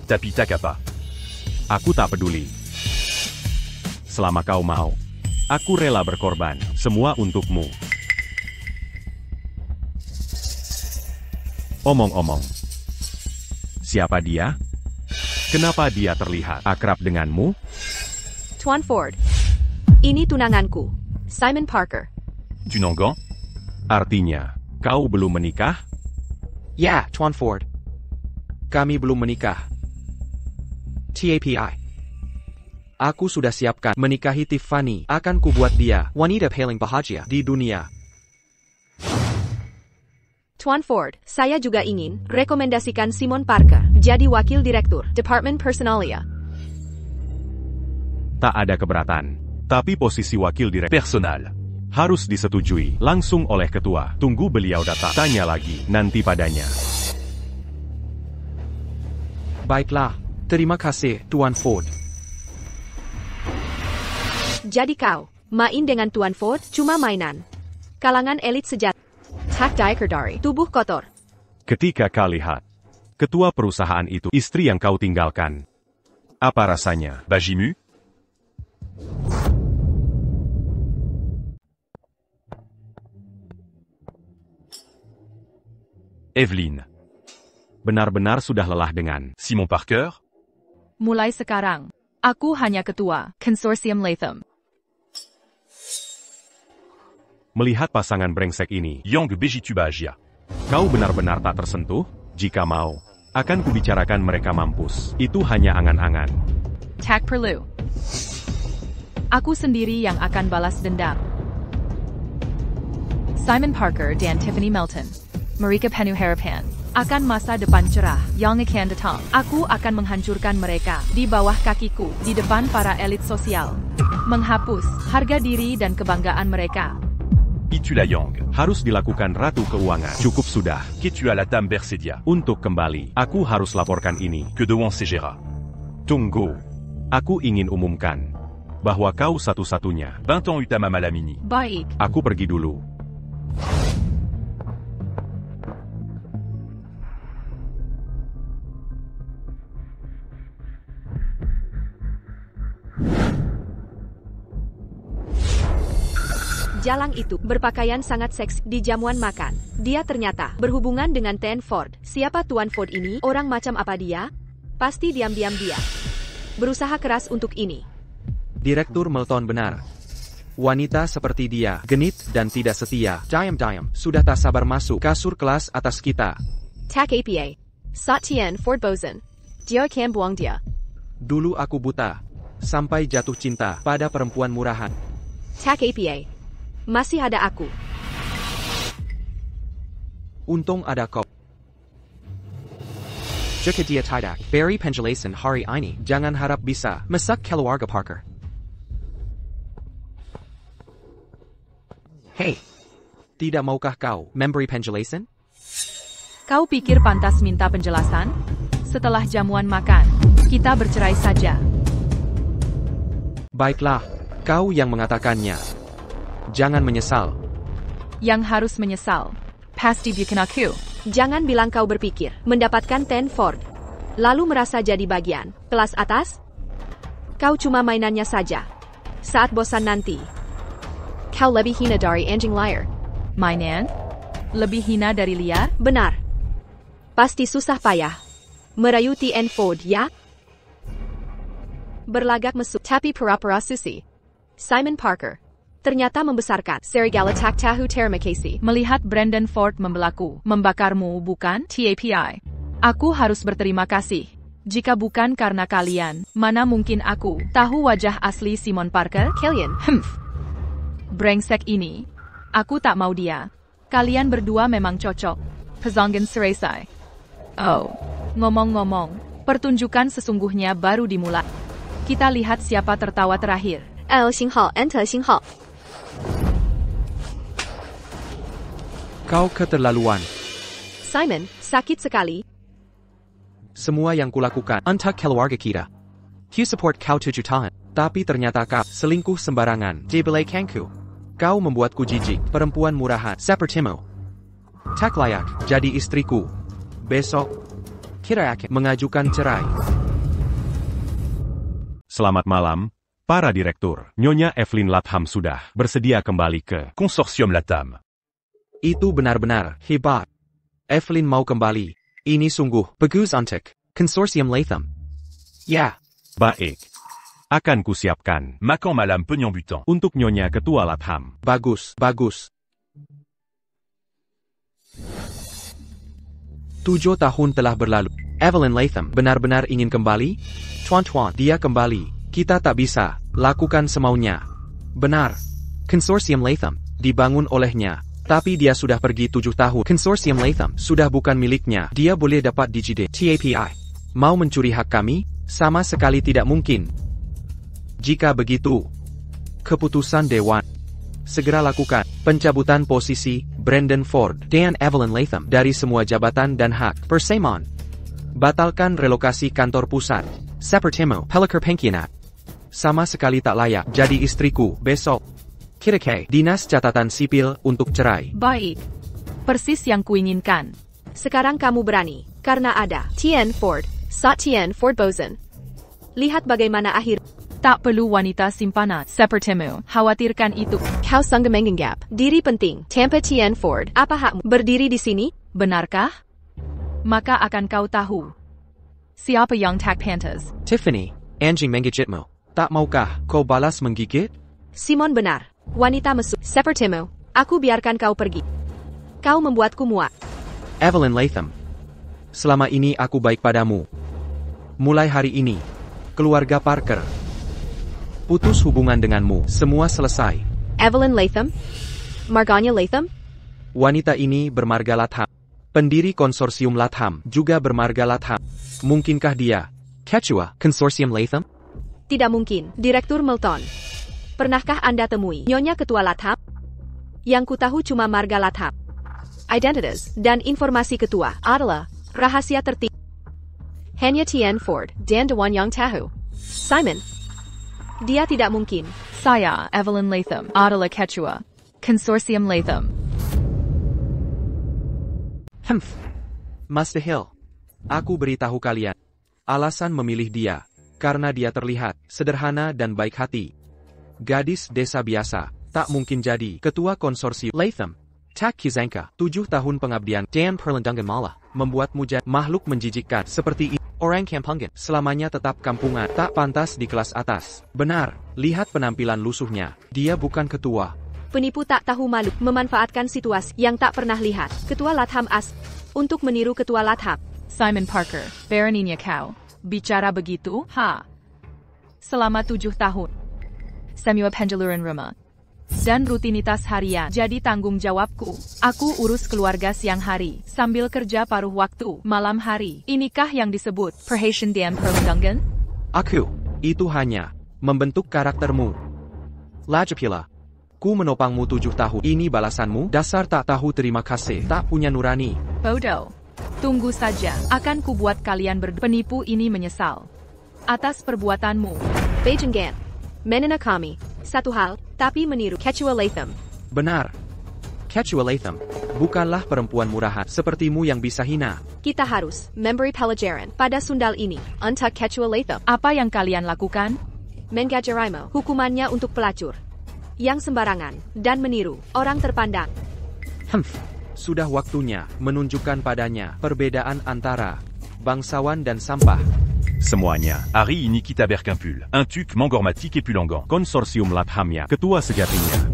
Tapi tak apa. Aku tak peduli. Selama kau mau. Aku rela berkorban, semua untukmu. Omong-omong. Siapa dia? Kenapa dia terlihat akrab denganmu? Tuan Ford. Ini tunanganku. Simon Parker. Tunangan? Artinya, kau belum menikah? Ya, Tuan Ford. Kami belum menikah. TAPI. Aku sudah siapkan menikahi Tiffany. Akan kubuat dia wanita paling bahagia di dunia. Tuan Ford, saya juga ingin rekomendasikan Simon Parker jadi wakil direktur Departemen Personalia. Tak ada keberatan. Tapi posisi wakil direktur Personal. harus disetujui langsung oleh ketua. Tunggu beliau datang. Tanya lagi nanti padanya. Baiklah. Terima kasih, Tuan Ford. Jadi kau, main dengan Tuan Ford cuma mainan. Kalangan elit sejati. Tak dari tubuh kotor. Ketika kau lihat ketua perusahaan itu istri yang kau tinggalkan, apa rasanya? Bajimu? Evelyn. Benar-benar sudah lelah dengan Simon Parker? Mulai sekarang, aku hanya ketua Konsorsium Latham. melihat pasangan brengsek ini. Yang begitu bahagia. Kau benar-benar tak tersentuh? Jika mau, akan kubicarakan mereka mampus. Itu hanya angan-angan. Tak perlu. Aku sendiri yang akan balas dendam. Simon Parker dan Tiffany Melton. Mereka penuh harapan akan masa depan cerah yang akan datang. Aku akan menghancurkan mereka di bawah kakiku, di depan para elit sosial. Menghapus harga diri dan kebanggaan mereka. Itu la Yang. Harus dilakukan Ratu Keuangan. Cukup sudah. Que tu as la Dame Bersedia. Untuk kembali, aku harus laporkan ini. Que devant Segera. Tunggu. Aku ingin umumkan bahwa kau satu-satunya. 20 ans Utama Malamini. Baik. Aku pergi dulu. Jalang itu berpakaian sangat seks di jamuan makan. Dia ternyata berhubungan dengan Ten Ford. Siapa Tuan Ford ini? Orang macam apa dia? Pasti diam-diam dia berusaha keras untuk ini. Direktur Melton benar. Wanita seperti dia, genit dan tidak setia. Diam-diam, sudah tak sabar masuk kasur kelas atas kita. Tak apa. Satien Ford Boson. Dia akan buang dia. Dulu aku buta, sampai jatuh cinta pada perempuan murahan. Tak apa. Masih ada aku. Untung ada kau. Jika dia tidak, Barry penjelasan hari ini, jangan harap bisa masak keluarga Parker. Hey, tidak maukah kau memberi penjelasan? Kau pikir pantas minta penjelasan? Setelah jamuan makan, kita bercerai saja. Baiklah, kau yang mengatakannya. Jangan menyesal. Yang harus menyesal, pasti bukan aku. Jangan bilang kau berpikir mendapatkan Ten Ford, lalu merasa jadi bagian kelas atas. Kau cuma mainannya saja. Saat bosan nanti, kau lebih hina dari anjing liar. Mainan? Lebih hina dari liar? Benar. Pasti susah payah merayu Ten Ford, ya? Berlagak mesum, tapi pura-pura susi. Simon Parker ternyata membesarkan serigala tak tahu terima kasih. Melihat Brandon Ford membelaku, membakarmu bukan? TAPI. Aku harus berterima kasih. Jika bukan karena kalian, mana mungkin aku tahu wajah asli Simon Parker? Kalian, Brengsek ini. Aku tak mau dia. Kalian berdua memang cocok. Pezonggan Seresai. Oh, ngomong-ngomong, pertunjukan sesungguhnya baru dimulai. Kita lihat siapa tertawa terakhir. Xinghao, enter Xinghao. Kau keterlaluan. Simon, sakit sekali. Semua yang kulakukan untuk keluarga kita. Ku support kau 7 tahun, tapi ternyata kau selingkuh sembarangan di belakangku. Kau membuatku jijik, perempuan murahan sepertimu. Tak layak jadi istriku. Besok, kita akan mengajukan cerai. Selamat malam, para direktur. Nyonya Evelyn Latham sudah bersedia kembali ke Consortium Latam. Itu benar-benar hebat. Evelyn mau kembali. Ini sungguh bagus untuk Consortium Latham. Ya. baik. Akan kusiapkan Makan malam penyong butan. untuk Nyonya Ketua Latham. Bagus, bagus. 7 tahun telah berlalu. Evelyn Latham benar-benar ingin kembali? Tuan-tuan, dia kembali. Kita tak bisa lakukan semaunya. Benar. Consortium Latham dibangun olehnya. Tapi dia sudah pergi 7 tahun. Consortium Latham sudah bukan miliknya. Dia boleh dapat digide. TAPI. Mau mencuri hak kami? Sama sekali tidak mungkin. Jika begitu, keputusan Dewan. Segera lakukan pencabutan posisi Brandon Ford dan Evelyn Latham dari semua jabatan dan hak persamaan. Batalkan relokasi kantor pusat. Sepertimu Pelakar Pengkhianat. Sama sekali tak layak jadi istriku besok. Kira-kira dinas catatan sipil untuk cerai. Baik. Persis yang kuinginkan. Sekarang kamu berani, karena ada Ten Ford, Satien Ford Boson. Lihat bagaimana akhir. Tak perlu wanita simpanan sepertimu khawatirkan itu. Kau sanggup menganggap diri penting tanpa Ten Ford. Apa hakmu berdiri di sini? Benarkah? Maka akan kau tahu. Siapa yang tak pantas? Tiffany, anjing menggigitmu. Tak maukah kau balas menggigit? Simon benar. Wanita mesum. Sepertimu, aku biarkan kau pergi. Kau membuatku muak. Evelyn Latham. Selama ini aku baik padamu. Mulai hari ini, keluarga Parker putus hubungan denganmu. Semua selesai. Evelyn Latham? Marganya Latham? Wanita ini bermarga Latham. Pendiri konsorsium Latham juga bermarga Latham. Mungkinkah dia ketua konsorsium Latham? Tidak mungkin. Direktur Melton. Pernahkah Anda temui Nyonya Ketua Latham? Yang kutahu cuma marga Latham. Identitas dan informasi ketua adalah rahasia tertinggi. Hanya Ten Ford dan Dewan yang tahu. Simon. Dia tidak mungkin. Saya, Evelyn Latham, adalah ketua Consortium Latham. Mustahil. Aku beritahu kalian. Alasan memilih dia, karena dia terlihat sederhana dan baik hati. Gadis desa biasa, tak mungkin jadi ketua konsorsium. Latham, tak kisangka, 7 tahun pengabdian dan perlindungan malah membuatmu jadi makhluk menjijikkan seperti ini. Orang kampungan selamanya tetap kampungan, tak pantas di kelas atas. Benar, lihat penampilan lusuhnya, dia bukan ketua. Penipu tak tahu malu memanfaatkan situasi yang tak pernah lihat. Ketua Latham untuk meniru Ketua Latham. Simon Parker, beraninya kau bicara begitu? Selama 7 tahun. Semua penjaluran rumah dan rutinitas harian jadi tanggung jawabku. Aku urus keluarga siang hari, sambil kerja paruh waktu, malam hari. Inikah yang disebut perhatian dan perlindungan? Aku, itu hanya membentuk karaktermu. Lagipula, ku menopangmu 7 tahun. Ini balasanmu, dasar tak tahu terima kasih, tak punya nurani. Bodoh. Tunggu saja, akan kubuat kalian berdua penipu ini menyesal atas perbuatanmu. Beijinggan, menena kami. Satu hal, tapi meniru Ketua Latham. Benar. Ketua Latham, bukanlah perempuan murahan sepertimu yang bisa hina. Kita harus memberi pelajaran pada sundal ini, untuk Ketua Latham. Apa yang kalian lakukan? Mengajarimu, hukumannya untuk pelacur yang sembarangan dan meniru orang terpandang. Sudah waktunya menunjukkan padanya perbedaan antara bangsawan dan sampah. Semuanya. Hari ini kita berkumpul. Untuk menghormati kepulangan konsorsium Lathamnya, ketua sejatinya.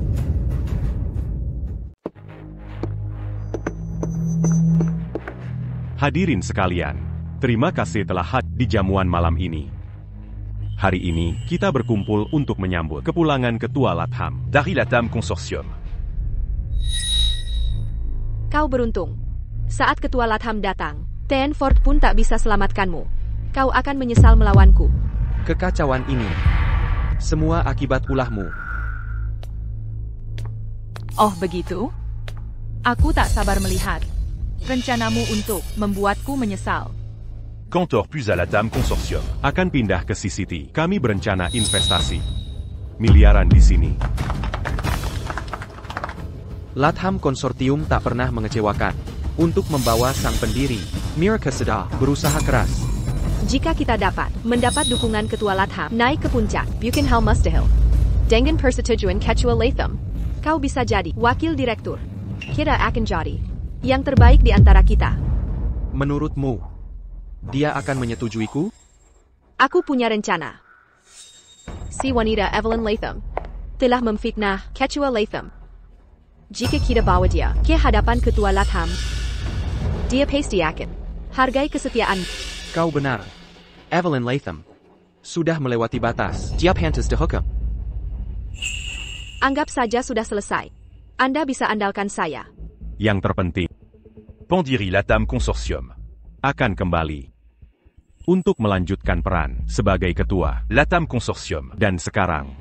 Hadirin sekalian, terima kasih telah hadir di jamuan malam ini. Hari ini, kita berkumpul untuk menyambut kepulangan Ketua Latham dari Latham Consortium. Kau beruntung. Saat Ketua Latham datang, Tenford pun tak bisa selamatkanmu. Kau akan menyesal melawanku. Kekacauan ini, semua akibat ulahmu. Oh begitu? Aku tak sabar melihat rencanamu untuk membuatku menyesal. Kantor plus à Latham Consortium. Akan pindah ke CCT. Kami berencana investasi miliaran di sini. Latham Konsortium tak pernah mengecewakan. Untuk membawa sang pendiri, Mirka Seda, berusaha keras. Jika kita dapat mendapat dukungan Ketua Latham naik ke puncak, bukan hal mustahil. Dengan persetujuan Ketua Latham, kau bisa jadi wakil direktur. Kita akan jadi yang terbaik di antara kita. Menurutmu, dia akan menyetujuiku? Aku punya rencana. Si wanita Evelyn Latham telah memfitnah Ketua Latham. Jika kita bawa dia ke hadapan Ketua Latham, dia pasti akan hargai kesetiaan. Kau benar. Evelyn Latham sudah melewati batas. Dia pantas dihukum. Anggap saja sudah selesai. Anda bisa andalkan saya. Yang terpenting, Pendiri Latham Consortium akan kembali untuk melanjutkan peran sebagai ketua Latham Consortium. Dan sekarang,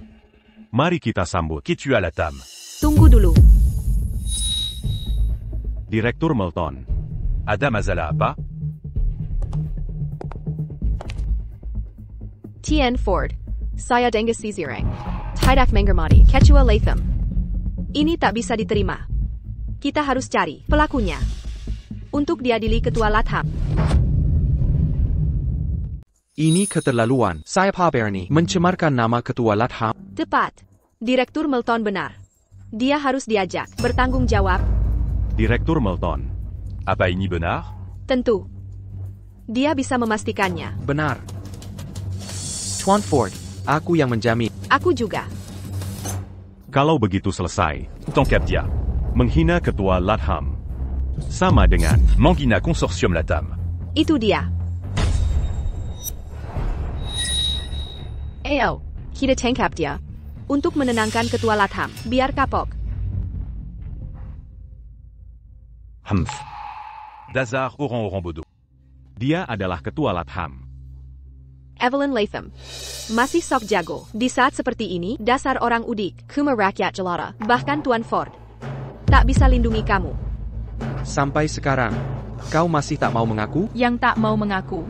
mari kita sambut Ketua Latham. Tunggu dulu. Direktur Melton. Ada masalah apa? Tien Ford. Saya dengan Sisirang. Tidak mengermati Ketua Latham. Ini tak bisa diterima. Kita harus cari pelakunya untuk diadili Ketua Latham. Ini keterlaluan. Saya Pak Bernie mencemarkan nama Ketua Latham. Tepat. Direktur Melton benar. Dia harus diajak bertanggung jawab. Direktur Melton. Apa ini benar? Tentu. Dia bisa memastikannya. Benar. Tuan Ford, aku yang menjamin. Aku juga. Kalau begitu selesai, Tangkap dia. menghina Ketua Latham sama dengan menghina Konsorsium Latham. Itu dia. Ayo, kita tangkap dia. Untuk menenangkan Ketua Latham, biar kapok. Dazar Orang Bodo. dia adalah Ketua Latham. Evelyn Latham. Masih sok jago. Di saat seperti ini, dasar orang udik, kuma rakyat jelata, bahkan Tuan Ford tak bisa lindungi kamu. Sampai sekarang, kau masih tak mau mengaku? Yang tak mau mengaku,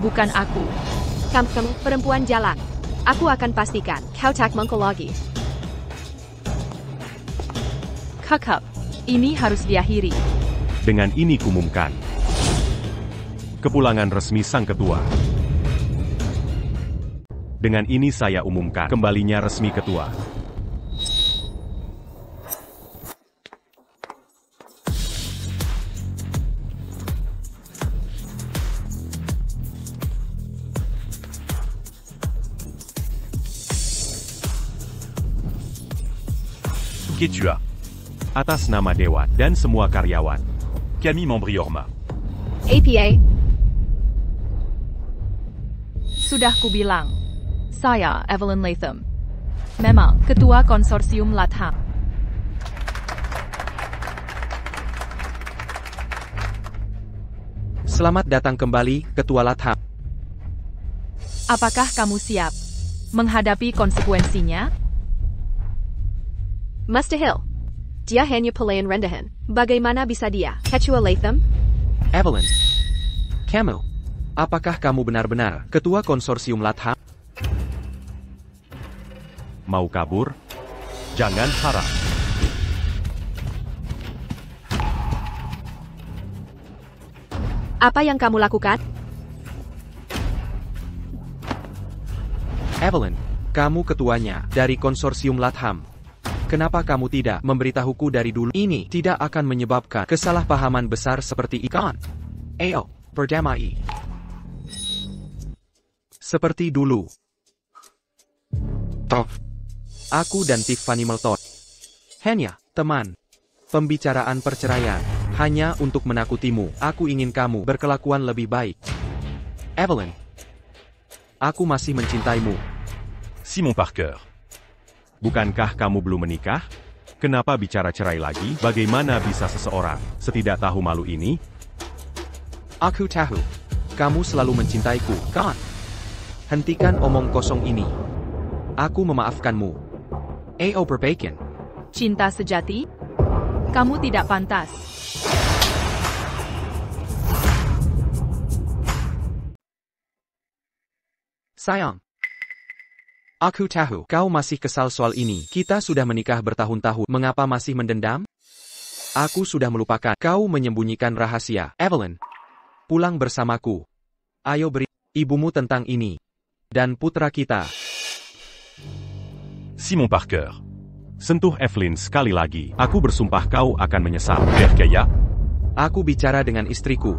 bukan aku. Kamu perempuan jalan. Aku akan pastikan kau tak mengkol lagi. Kakak, ini harus diakhiri. Dengan ini kumumkan kepulangan resmi sang ketua. Dengan ini saya umumkan kembalinya resmi ketua. Quechua. Atas nama Dewa dan semua karyawan. Camille Mambriorma. APA. Sudah kubilang. Saya, Evelyn Latham. Memang, Ketua Konsorsium Latham. Selamat datang kembali, Ketua Latham. Apakah kamu siap menghadapi konsekuensinya? Mustahil. Dia hanya pelayan rendahan. Bagaimana bisa dia? Ketua Latham? Evelyn. Kamu. Apakah kamu benar-benar Ketua Konsorsium Latham? Mau kabur? Jangan harap. Apa yang kamu lakukan? Evelyn, kamu ketuanya dari Konsorsium Latham. Kenapa kamu tidak memberitahuku dari dulu? Ini tidak akan menyebabkan kesalahpahaman besar seperti ikan. Ayo, berdamai. Seperti dulu. Toh. Aku dan Tiffany Melton. Hanya, teman. Pembicaraan perceraian. Hanya untuk menakutimu. Aku ingin kamu berkelakuan lebih baik. Evelyn. Aku masih mencintaimu. Simon Parker. Bukankah kamu belum menikah? Kenapa bicara cerai lagi? Bagaimana bisa seseorang setidak tahu malu ini? Aku tahu. Kamu selalu mencintaiku, kan? Hentikan omong kosong ini. Aku memaafkanmu. A.O. Perbaikin. Cinta sejati? Kamu tidak pantas. Sayang. Aku tahu kau masih kesal soal ini. Kita sudah menikah bertahun-tahun. Mengapa masih mendendam? Aku sudah melupakan. Kau menyembunyikan rahasia. Evelyn. Pulang bersamaku. Ayo beri ibumu tentang ini. Dan putra kita. Simon Parker. Sentuh Evelyn sekali lagi. Aku bersumpah kau akan menyesal. Berkaya. Aku bicara dengan istriku.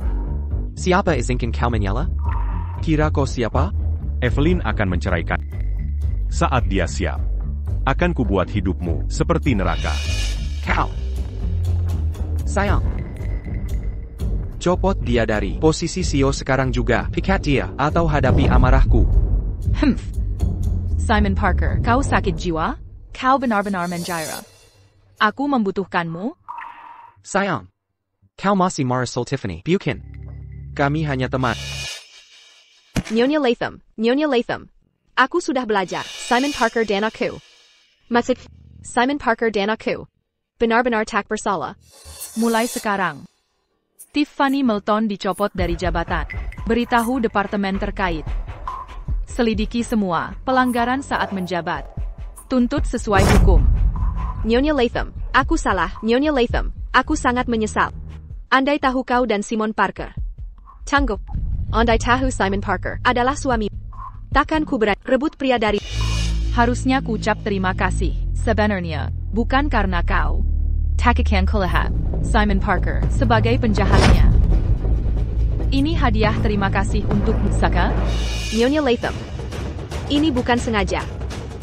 Siapa izinkan kau menyala? Kira kau siapa? Evelyn akan menceraikan. Saat dia siap, akan kubuat hidupmu seperti neraka. Kau. Sayang. Copot dia dari posisi CEO sekarang juga. Pikat dia atau hadapi amarahku. Simon Parker, kau sakit jiwa? Kau benar-benar menjira. Aku membutuhkanmu? Sayang. Kau masih Marisol Tiffany Buchan. Kami hanya teman. Nyonya Latham. Nyonya Latham. Aku sudah belajar. Simon Parker dan aku. Masih. Simon Parker dan aku. Benar-benar tak bersalah. Mulai sekarang. Tiffany Melton dicopot dari jabatan. Beritahu departemen terkait. Selidiki semua pelanggaran saat menjabat. Tuntut sesuai hukum. Nyonya Latham. Aku salah. Nyonya Latham. Aku sangat menyesal. Andai tahu kau dan Simon Parker. Tanggup. Andai tahu Simon Parker adalah suami. Takkan ku berani rebut pria dari. Harusnya ku ucap terima kasih. Sebenarnya, bukan karena kau. Takkan kulihat Simon Parker sebagai penjahatnya. Ini hadiah terima kasih untukmu, Saka. Nyonya Latham. Ini bukan sengaja.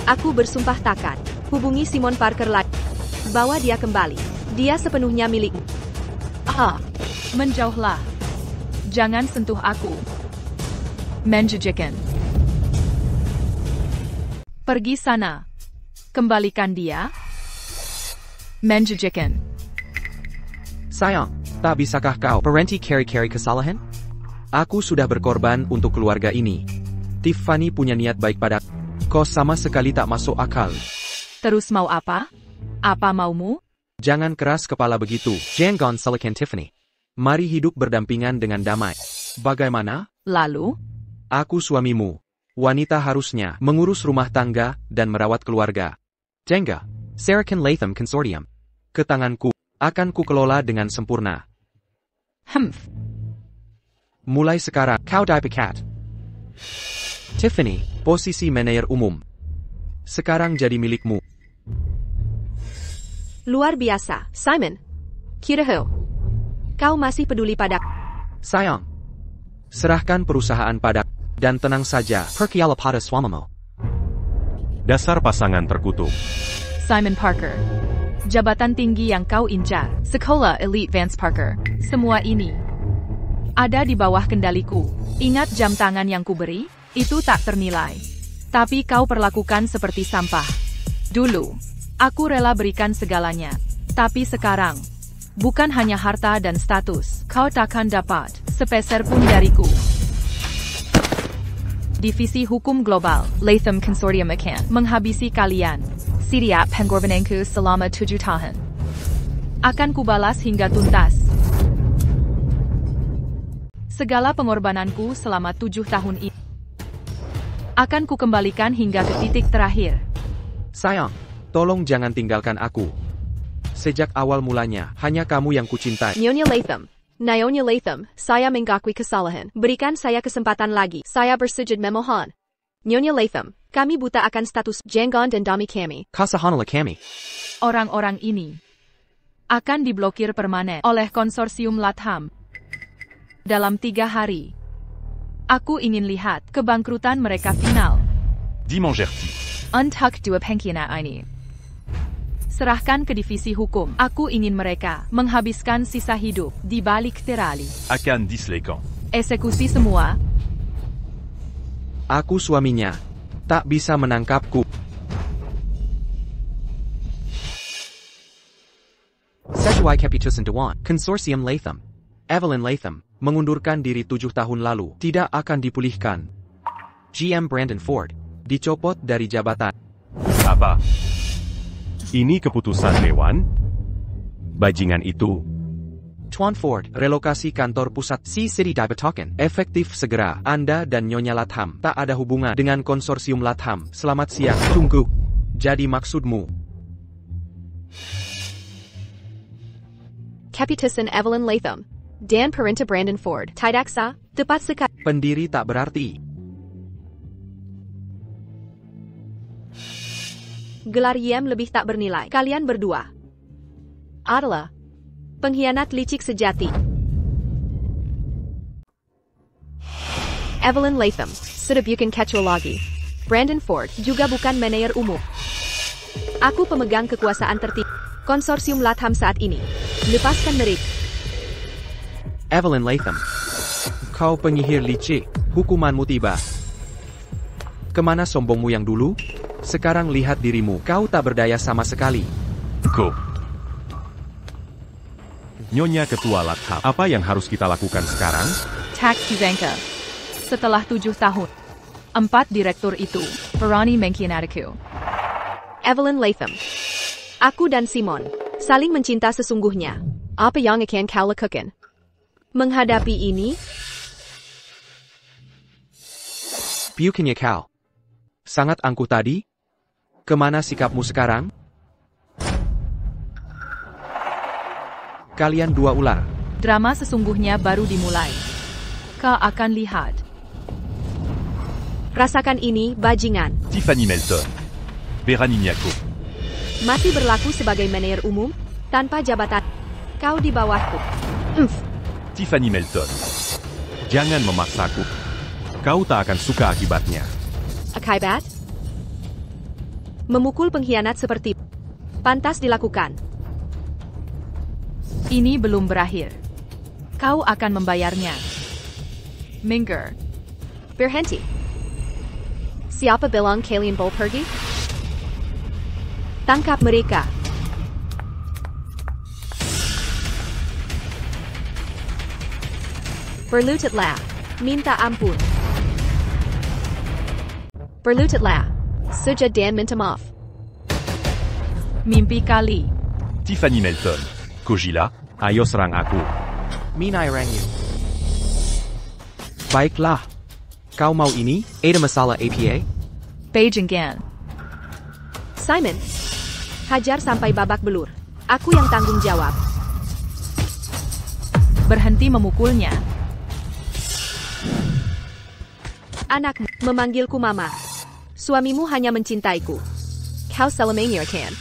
Aku bersumpah takkan hubungi Simon Parker lagi. Bawa dia kembali. Dia sepenuhnya milikmu. Menjauhlah. Jangan sentuh aku. Menjijikan. Pergi sana. Kembalikan dia. Menjijikan. Sayang, tak bisakah kau berhenti carry-carry kesalahan? Aku sudah berkorban untuk keluarga ini. Tiffany punya niat baik pada kau sama sekali tak masuk akal. Terus mau apa? Apa maumu? Jangan keras kepala begitu. Jangan salahkan Tiffany. Mari hidup berdampingan dengan damai. Bagaimana? Lalu? Aku suamimu. Wanita harusnya mengurus rumah tangga dan merawat keluarga. Jengga, Sarahkan Latham Consortium. Ke tanganku, akan ku kelola dengan sempurna. Mulai sekarang, kau dipecat. Tiffany, posisi manajer umum. Sekarang jadi milikmu. Luar biasa, Simon. Kirahu. Kau masih peduli pada. Sayang. Serahkan perusahaan pada dan tenang saja. Percayalah pada suamimu. Dasar pasangan terkutuk. Simon Parker. jabatan tinggi yang kau incar, sekolah elite Vance Parker. Semua ini ada di bawah kendaliku. Ingat jam tangan yang kuberi? Itu tak ternilai. Tapi kau perlakukan seperti sampah. Dulu, aku rela berikan segalanya. Tapi sekarang, bukan hanya harta dan status, kau takkan dapat sepeser pun dariku. Divisi Hukum Global, Latham Consortium akan menghabisi kalian. Siap pengorbananku selama 7 tahun. Akan kubalas hingga tuntas. Segala pengorbananku selama 7 tahun ini akan kukembalikan hingga ke titik terakhir. Sayang, tolong jangan tinggalkan aku. Sejak awal mulanya, hanya kamu yang kucintai. Nyonya Latham. Nyonya Latham, saya mengakui kesalahan. Berikan saya kesempatan lagi. Saya bersujud memohon. Nyonya Latham, kami buta akan status Janggon dan Dami kami. Kasahanala kami. Orang-orang ini akan diblokir permanen oleh konsorsium Latham. Dalam 3 hari, aku ingin lihat kebangkrutan mereka final. Dimangerti. Untuk 2 pengkhianat ini, serahkan ke divisi hukum. Aku ingin mereka menghabiskan sisa hidup di balik terali. Akan dislekan. Eksekusi semua. Aku suaminya. Tak bisa menangkapku. Sesuai keputusan Dewan, Konsorsium Latham, Evelyn Latham, mengundurkan diri 7 tahun lalu, tidak akan dipulihkan. GM Brandon Ford, dicopot dari jabatan. Apa? Ini keputusan Dewan? Bajingan itu. Tuan Ford, relokasi kantor pusat C-City Dibetoken, efektif segera. Anda dan Nyonya Latham tak ada hubungan dengan konsorsium Latham. Selamat siang, tunggu. Jadi maksudmu? Keputusan Evelyn Latham. Dan Perintah Brandon Ford. Tidak sah, tepat sekali. Pendiri tak berarti. Gelar IM lebih tak bernilai. Kalian berdua adalah pengkhianat licik sejati. Evelyn Latham, sudah bukan ketua lagi. Brandon Ford juga bukan manajer umum. Aku pemegang kekuasaan tertinggi konsorsium Latham saat ini. Lepaskan mereka. Evelyn Latham, kau penyihir licik, hukumanmu tiba. Kemana sombongmu yang dulu? Sekarang lihat dirimu, kau tak berdaya sama sekali. Ko. Nyonya Ketua Latham, apa yang harus kita lakukan sekarang? Tak disangka. Setelah 7 tahun, 4 direktur itu berani mengkhianatiku. Evelyn Latham, aku dan Simon saling mencinta sesungguhnya. Apa yang akan kau lakukan menghadapi ini? Bukannya kau sangat angkuh tadi? Kemana sikapmu sekarang? Kalian dua ular. Drama sesungguhnya baru dimulai. Kau akan lihat. Rasakan ini, bajingan. Tiffany Melton. Beraniniako. Masih berlaku sebagai manajer umum, tanpa jabatan. Kau di bawahku. Tiffany Melton. Jangan memaksaku. Kau tak akan suka akibatnya. Akibat? Memukul pengkhianat seperti pantas dilakukan. Ini belum berakhir. Kau akan membayarnya. Minggir. Berhenti. Siapa bilang kalian boleh pergi? Tangkap mereka. Berlututlah. Minta ampun. Berlututlah. Sujud dan minta maaf. Mimpi kali. Tiffany Melton. Kojila. Ayo serang aku. Minai Rangyu. Baiklah. Kau mau ini? Ada masalah APA? Beijing Gan. Simon. Hajar sampai babak belur. Aku yang tanggung jawab. Berhenti memukulnya. Anakmu memanggilku mama. Suamimu hanya mencintaiku. Kau selamanya kan?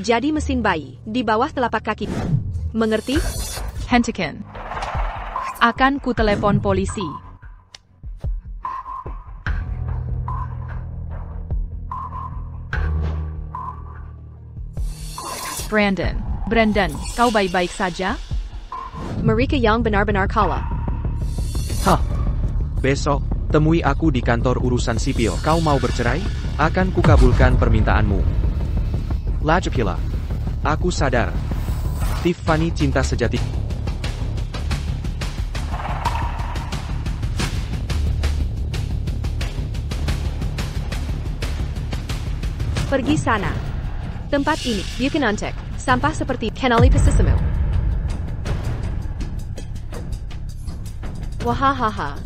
Jadi mesin bayi di bawah telapak kaki. Mengerti? Hentikan. Akan ku telepon polisi. Brandon, kau baik-baik saja? Mereka yang benar-benar kalah. Hah? Besok, temui aku di kantor urusan sipil. Kau mau bercerai? Akan kukabulkan permintaanmu. Lajapila. Aku sadar. Tiffany cinta sejati. Pergi sana. Tempat ini, Bukanantek, sampah seperti Kenali Pesisemu. Wahahaha.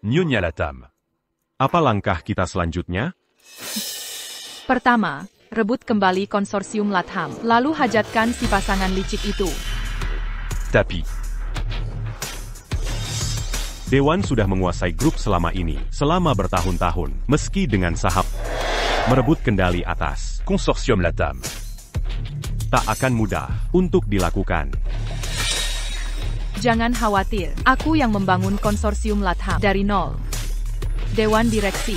Nyonya Latam. Apa langkah kita selanjutnya? Pertama, rebut kembali konsorsium Latham, lalu hajatkan si pasangan licik itu. Tapi, Dewan sudah menguasai grup selama ini, selama bertahun-tahun, meski dengan sahab merebut kendali atas Consortium Latam. tak akan mudah untuk dilakukan. Jangan khawatir, aku yang membangun konsorsium Latham dari nol. Dewan Direksi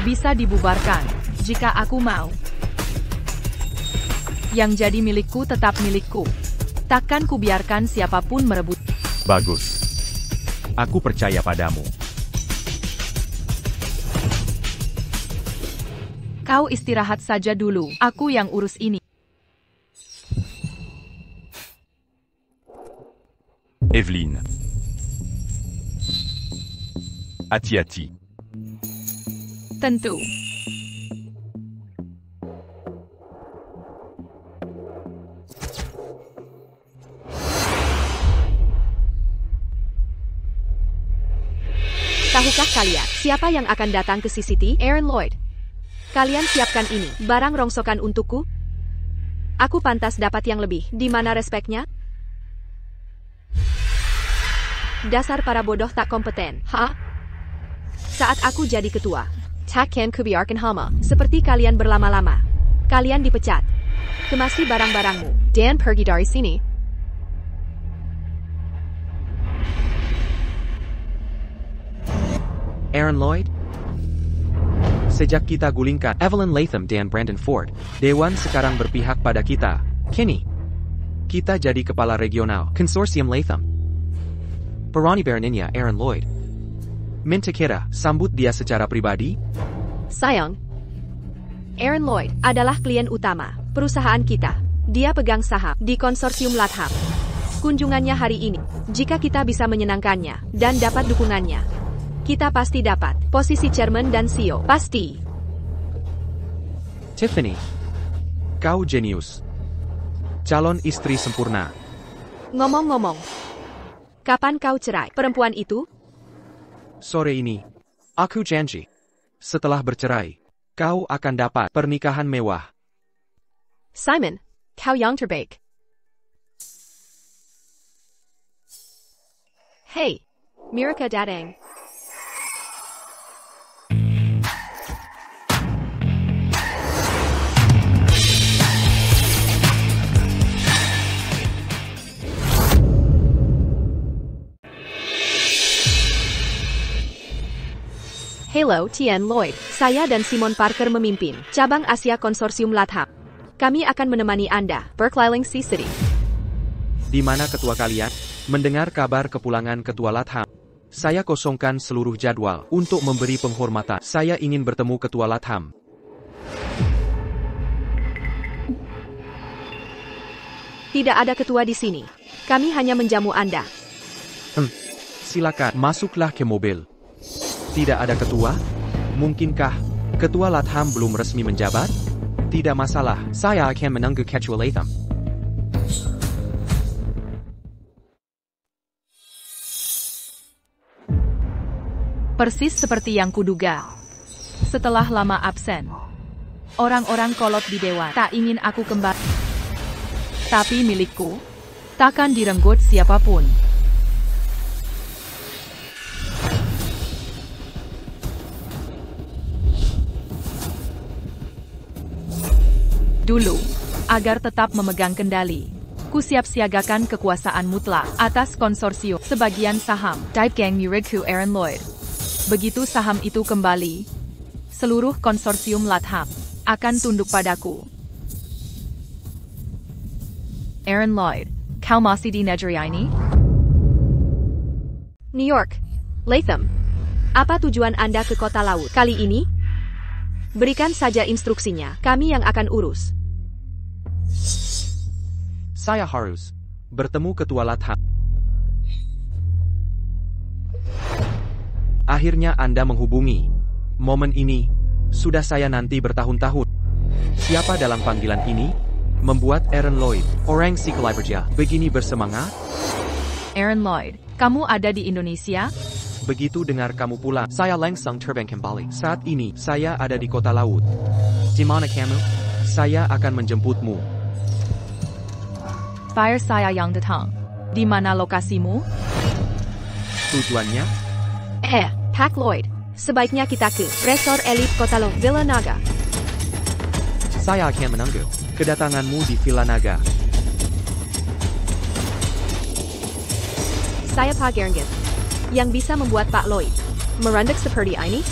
bisa dibubarkan jika aku mau. Yang jadi milikku tetap milikku. Takkan kubiarkan siapapun merebut. Bagus. Aku percaya padamu. Kau istirahat saja dulu, aku yang urus ini. Evelyn. Ati-ati. Tentu. Tahukah kalian, siapa yang akan datang ke CCT? Aaron Lloyd. Kalian siapkan ini, barang rongsokan untukku? Aku pantas dapat yang lebih, di mana respeknya? Dasar para bodoh tak kompeten, ha? Saat aku jadi ketua, takkan kubiarkan hama, seperti kalian berlama-lama. Kalian dipecat. Kemasi barang-barangmu, dan pergi dari sini. Aaron Lloyd? Sejak kita gulingkan Evelyn Latham dan Brandon Ford, Dewan sekarang berpihak pada kita. Kini, kita jadi kepala regional Konsorsium Latham. Perani Berninya Aaron Lloyd. Minta kita sambut dia secara pribadi? Sayang, Aaron Lloyd adalah klien utama perusahaan kita. Dia pegang saham di konsorsium Latham. Kunjungannya hari ini, jika kita bisa menyenangkannya dan dapat dukungannya, kita pasti dapat posisi chairman dan CEO. Pasti. Tiffany, kau jenius. Calon istri sempurna. Ngomong-ngomong, kapan kau cerai perempuan itu? Sore ini, aku janji. Setelah bercerai, kau akan dapat pernikahan mewah. Simon, kau yang terbaik. Hey, Mirka datang. Hello, Tien Lloyd. Saya dan Simon Parker memimpin cabang Asia Konsorsium Latham. Kami akan menemani Anda berkeliling City. Di mana ketua kalian? Mendengar kabar kepulangan ketua Latham, saya kosongkan seluruh jadwal untuk memberi penghormatan. Saya ingin bertemu ketua Latham. Tidak ada ketua di sini. Kami hanya menjamu Anda. Silakan, masuklah ke mobil. Tidak ada ketua? Mungkinkah ketua Latham belum resmi menjabat? Tidak masalah, saya akan menunggu ketua Latham. Persis seperti yang kuduga. Setelah lama absen, orang-orang kolot di Dewan tak ingin aku kembali. Tapi milikku takkan direnggut siapapun. Dulu, agar tetap memegang kendali, Aku siap siagakan kekuasaan mutlak atas konsorsium sebagian saham Divegang Muridku Aaron Lloyd. Begitu saham itu kembali, seluruh konsorsium Latham akan tunduk padaku. Aaron Lloyd, kau masih di negeri ini? New York. Latham. Apa tujuan Anda ke kota laut kali ini? Berikan saja instruksinya, kami yang akan urus. Saya harus bertemu Ketua Latham. Akhirnya Anda menghubungi. Momen ini sudah saya nanti bertahun-tahun. Siapa dalam panggilan ini? Membuat Aaron Lloyd, orang si Kaliberja, begini bersemangat? Aaron Lloyd, kamu ada di Indonesia? Begitu dengar kamu pulang, saya langsung terbang kembali. Saat ini, saya ada di kota laut. Di mana kamu? Saya akan menjemputmu. Fire saya yang datang. Di mana lokasimu? Tujuannya? Pak Lloyd. Sebaiknya kita ke resort elit kota laut Villa Naga. Saya akan menunggu kedatanganmu di Villa Naga. Saya Pak Gerngit. Yang bisa membuat Pak Lloyd merendek seperti ini?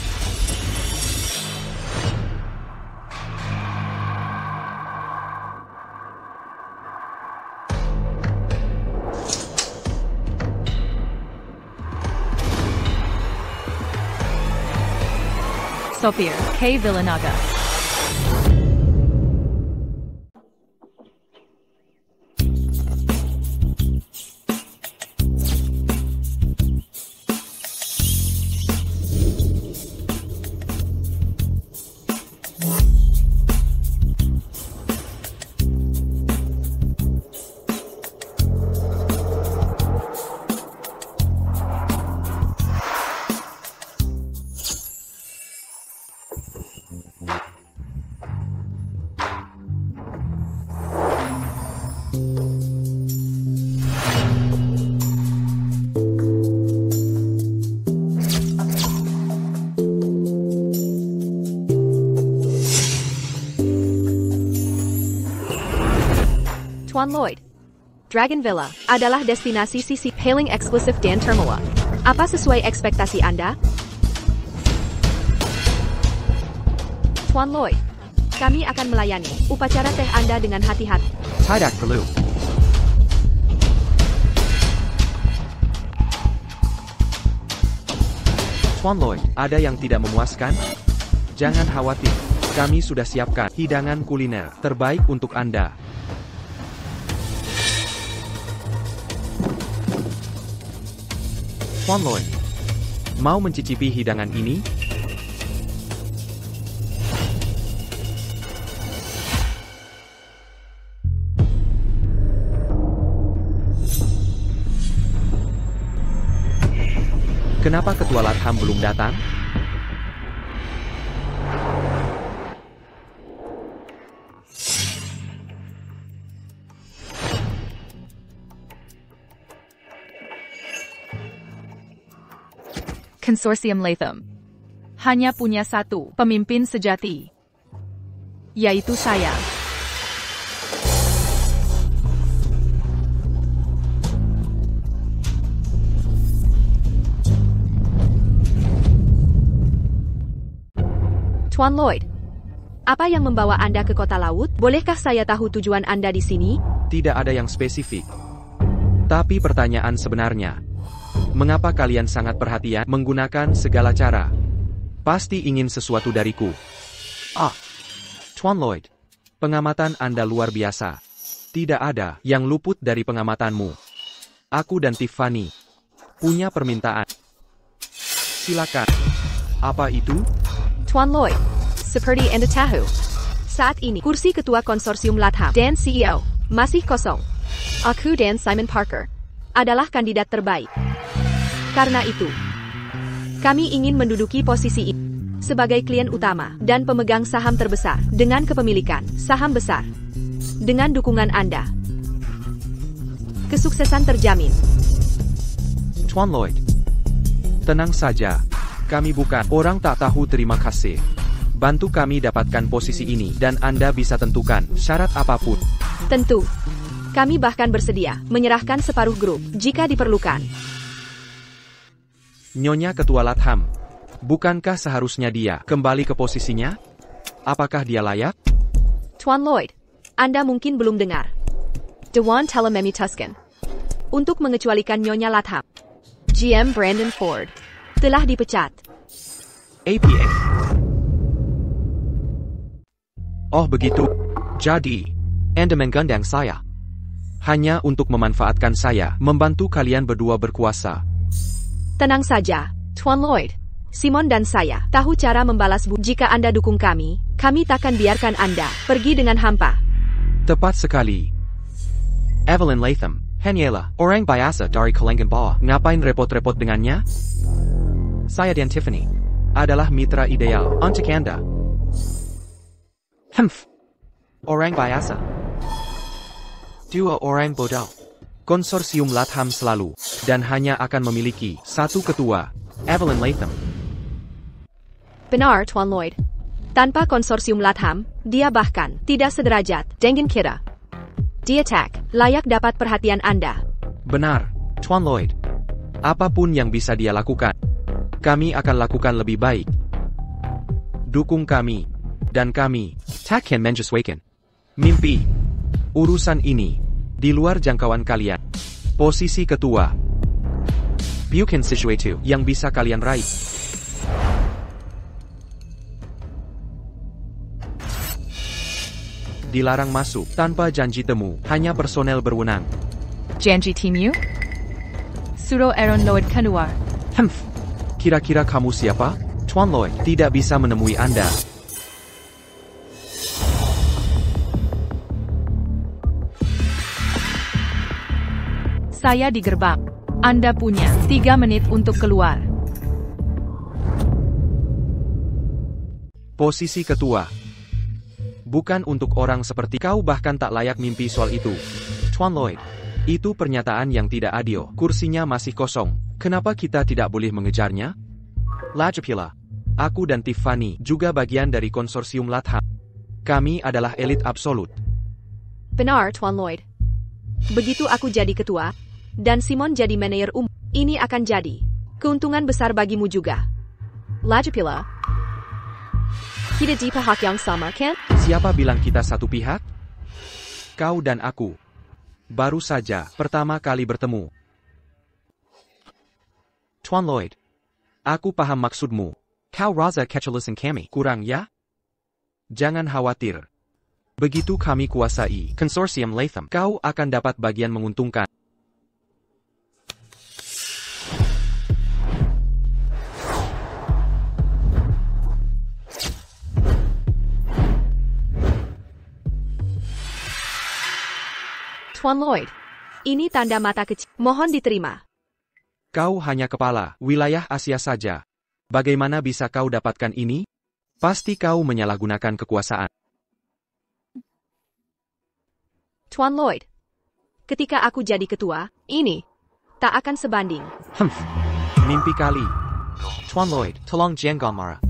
Sopir, K. Villanaga. Tuan Lloyd. Dragon Villa adalah destinasi sisi paling eksklusif dan termewah. Apa sesuai ekspektasi Anda? Tuan Lloyd, kami akan melayani upacara teh Anda dengan hati-hati. Tidak perlu. Tuan Lloyd, ada yang tidak memuaskan? Jangan khawatir, kami sudah siapkan hidangan kuliner terbaik untuk Anda. Tuan Lloyd, mau mencicipi hidangan ini? Kenapa Ketua Latham belum datang? Konsorsium Latham hanya punya satu pemimpin sejati, yaitu saya. Tuan Lloyd, apa yang membawa Anda ke kota laut? Bolehkah saya tahu tujuan Anda di sini? Tidak ada yang spesifik. Tapi pertanyaan sebenarnya, mengapa kalian sangat perhatian menggunakan segala cara? Pasti ingin sesuatu dariku. Tuan Lloyd, pengamatan Anda luar biasa. Tidak ada yang luput dari pengamatanmu. Aku dan Tiffany punya permintaan. Silakan. Apa itu? Tuan Lloyd, seperti Anda tahu, saat ini kursi ketua konsorsium Latham dan CEO masih kosong. Aku dan Simon Parker adalah kandidat terbaik. Karena itu, kami ingin menduduki posisi ini sebagai klien utama dan pemegang saham terbesar dengan kepemilikan saham besar. Dengan dukungan Anda, kesuksesan terjamin. Tuan Lloyd, tenang saja. Kami bukan orang tak tahu terima kasih. Bantu kami dapatkan posisi ini dan Anda bisa tentukan syarat apapun. Tentu, Kami bahkan bersedia menyerahkan separuh grup jika diperlukan. Nyonya Ketua Latham, bukankah seharusnya dia kembali ke posisinya? Apakah dia layak? Tuan Lloyd, Anda mungkin belum dengar. Dewan Telememi Tuscan. Untuk mengecualikan Nyonya Latham, GM Brandon Ford telah dipecat. APA. Oh begitu. Jadi, Anda menggandeng saya hanya untuk memanfaatkan saya, membantu kalian berdua berkuasa. Tenang saja, Tuan Lloyd. Simon dan saya tahu cara membalas budi. Jika Anda dukung kami takkan biarkan Anda pergi dengan hampa. Tepat sekali. Evelyn Latham, hanyalah orang biasa dari kalangan bawah. Ngapain repot-repot dengannya? Saya dan Tiffany adalah mitra ideal untuk Anda. Orang biasa. Dua orang bodoh. Konsorsium Latham selalu dan hanya akan memiliki satu ketua, Evelyn Latham. Benar, Tuan Lloyd. Tanpa konsorsium Latham, dia bahkan tidak sederajat dengan kita. Dia tak layak dapat perhatian Anda. Benar, Tuan Lloyd. Apapun yang bisa dia lakukan, kami akan lakukan lebih baik. Dukung kami, dan kami takkan menyesuaikan mimpi. Urusan ini di luar jangkauan kalian. Posisi ketua bukan sesuatu yang bisa kalian raih. Dilarang masuk tanpa janji temu, hanya personel berwenang. Janji timu? Suruh Aaron Lloyd keluar. Kira-kira kamu siapa? Tuan Lloyd tidak bisa menemui Anda. Saya di gerbang. Anda punya 3 menit untuk keluar. Posisi ketua bukan untuk orang seperti kau, bahkan tak layak mimpi soal itu. Tuan Lloyd, itu pernyataan yang tidak adil. Kursinya masih kosong. Kenapa kita tidak boleh mengejarnya? Lagipula, aku dan Tiffany juga bagian dari konsorsium Latham. Kami adalah elit absolut. Benar, Tuan Lloyd. Begitu aku jadi ketua, dan Simon jadi manajer umum, ini akan jadi keuntungan besar bagimu juga. Lagipula, kita di pihak yang sama, kan? Siapa bilang kita satu pihak? Kau dan aku baru saja pertama kali bertemu. Tuan Lloyd, aku paham maksudmu. Kau rasa kecelasan kami kurang, ya? Jangan khawatir. Begitu kami kuasai konsorsium Latham, kau akan dapat bagian menguntungkan. Tuan Lloyd, ini tanda mata kecil. Mohon diterima. Kau hanya kepala wilayah Asia saja. Bagaimana bisa kau dapatkan ini? Pasti kau menyalahgunakan kekuasaan. Tuan Lloyd, ketika aku jadi ketua, ini tak akan sebanding. Mimpi kali. Tuan Lloyd, tolong jangan marah.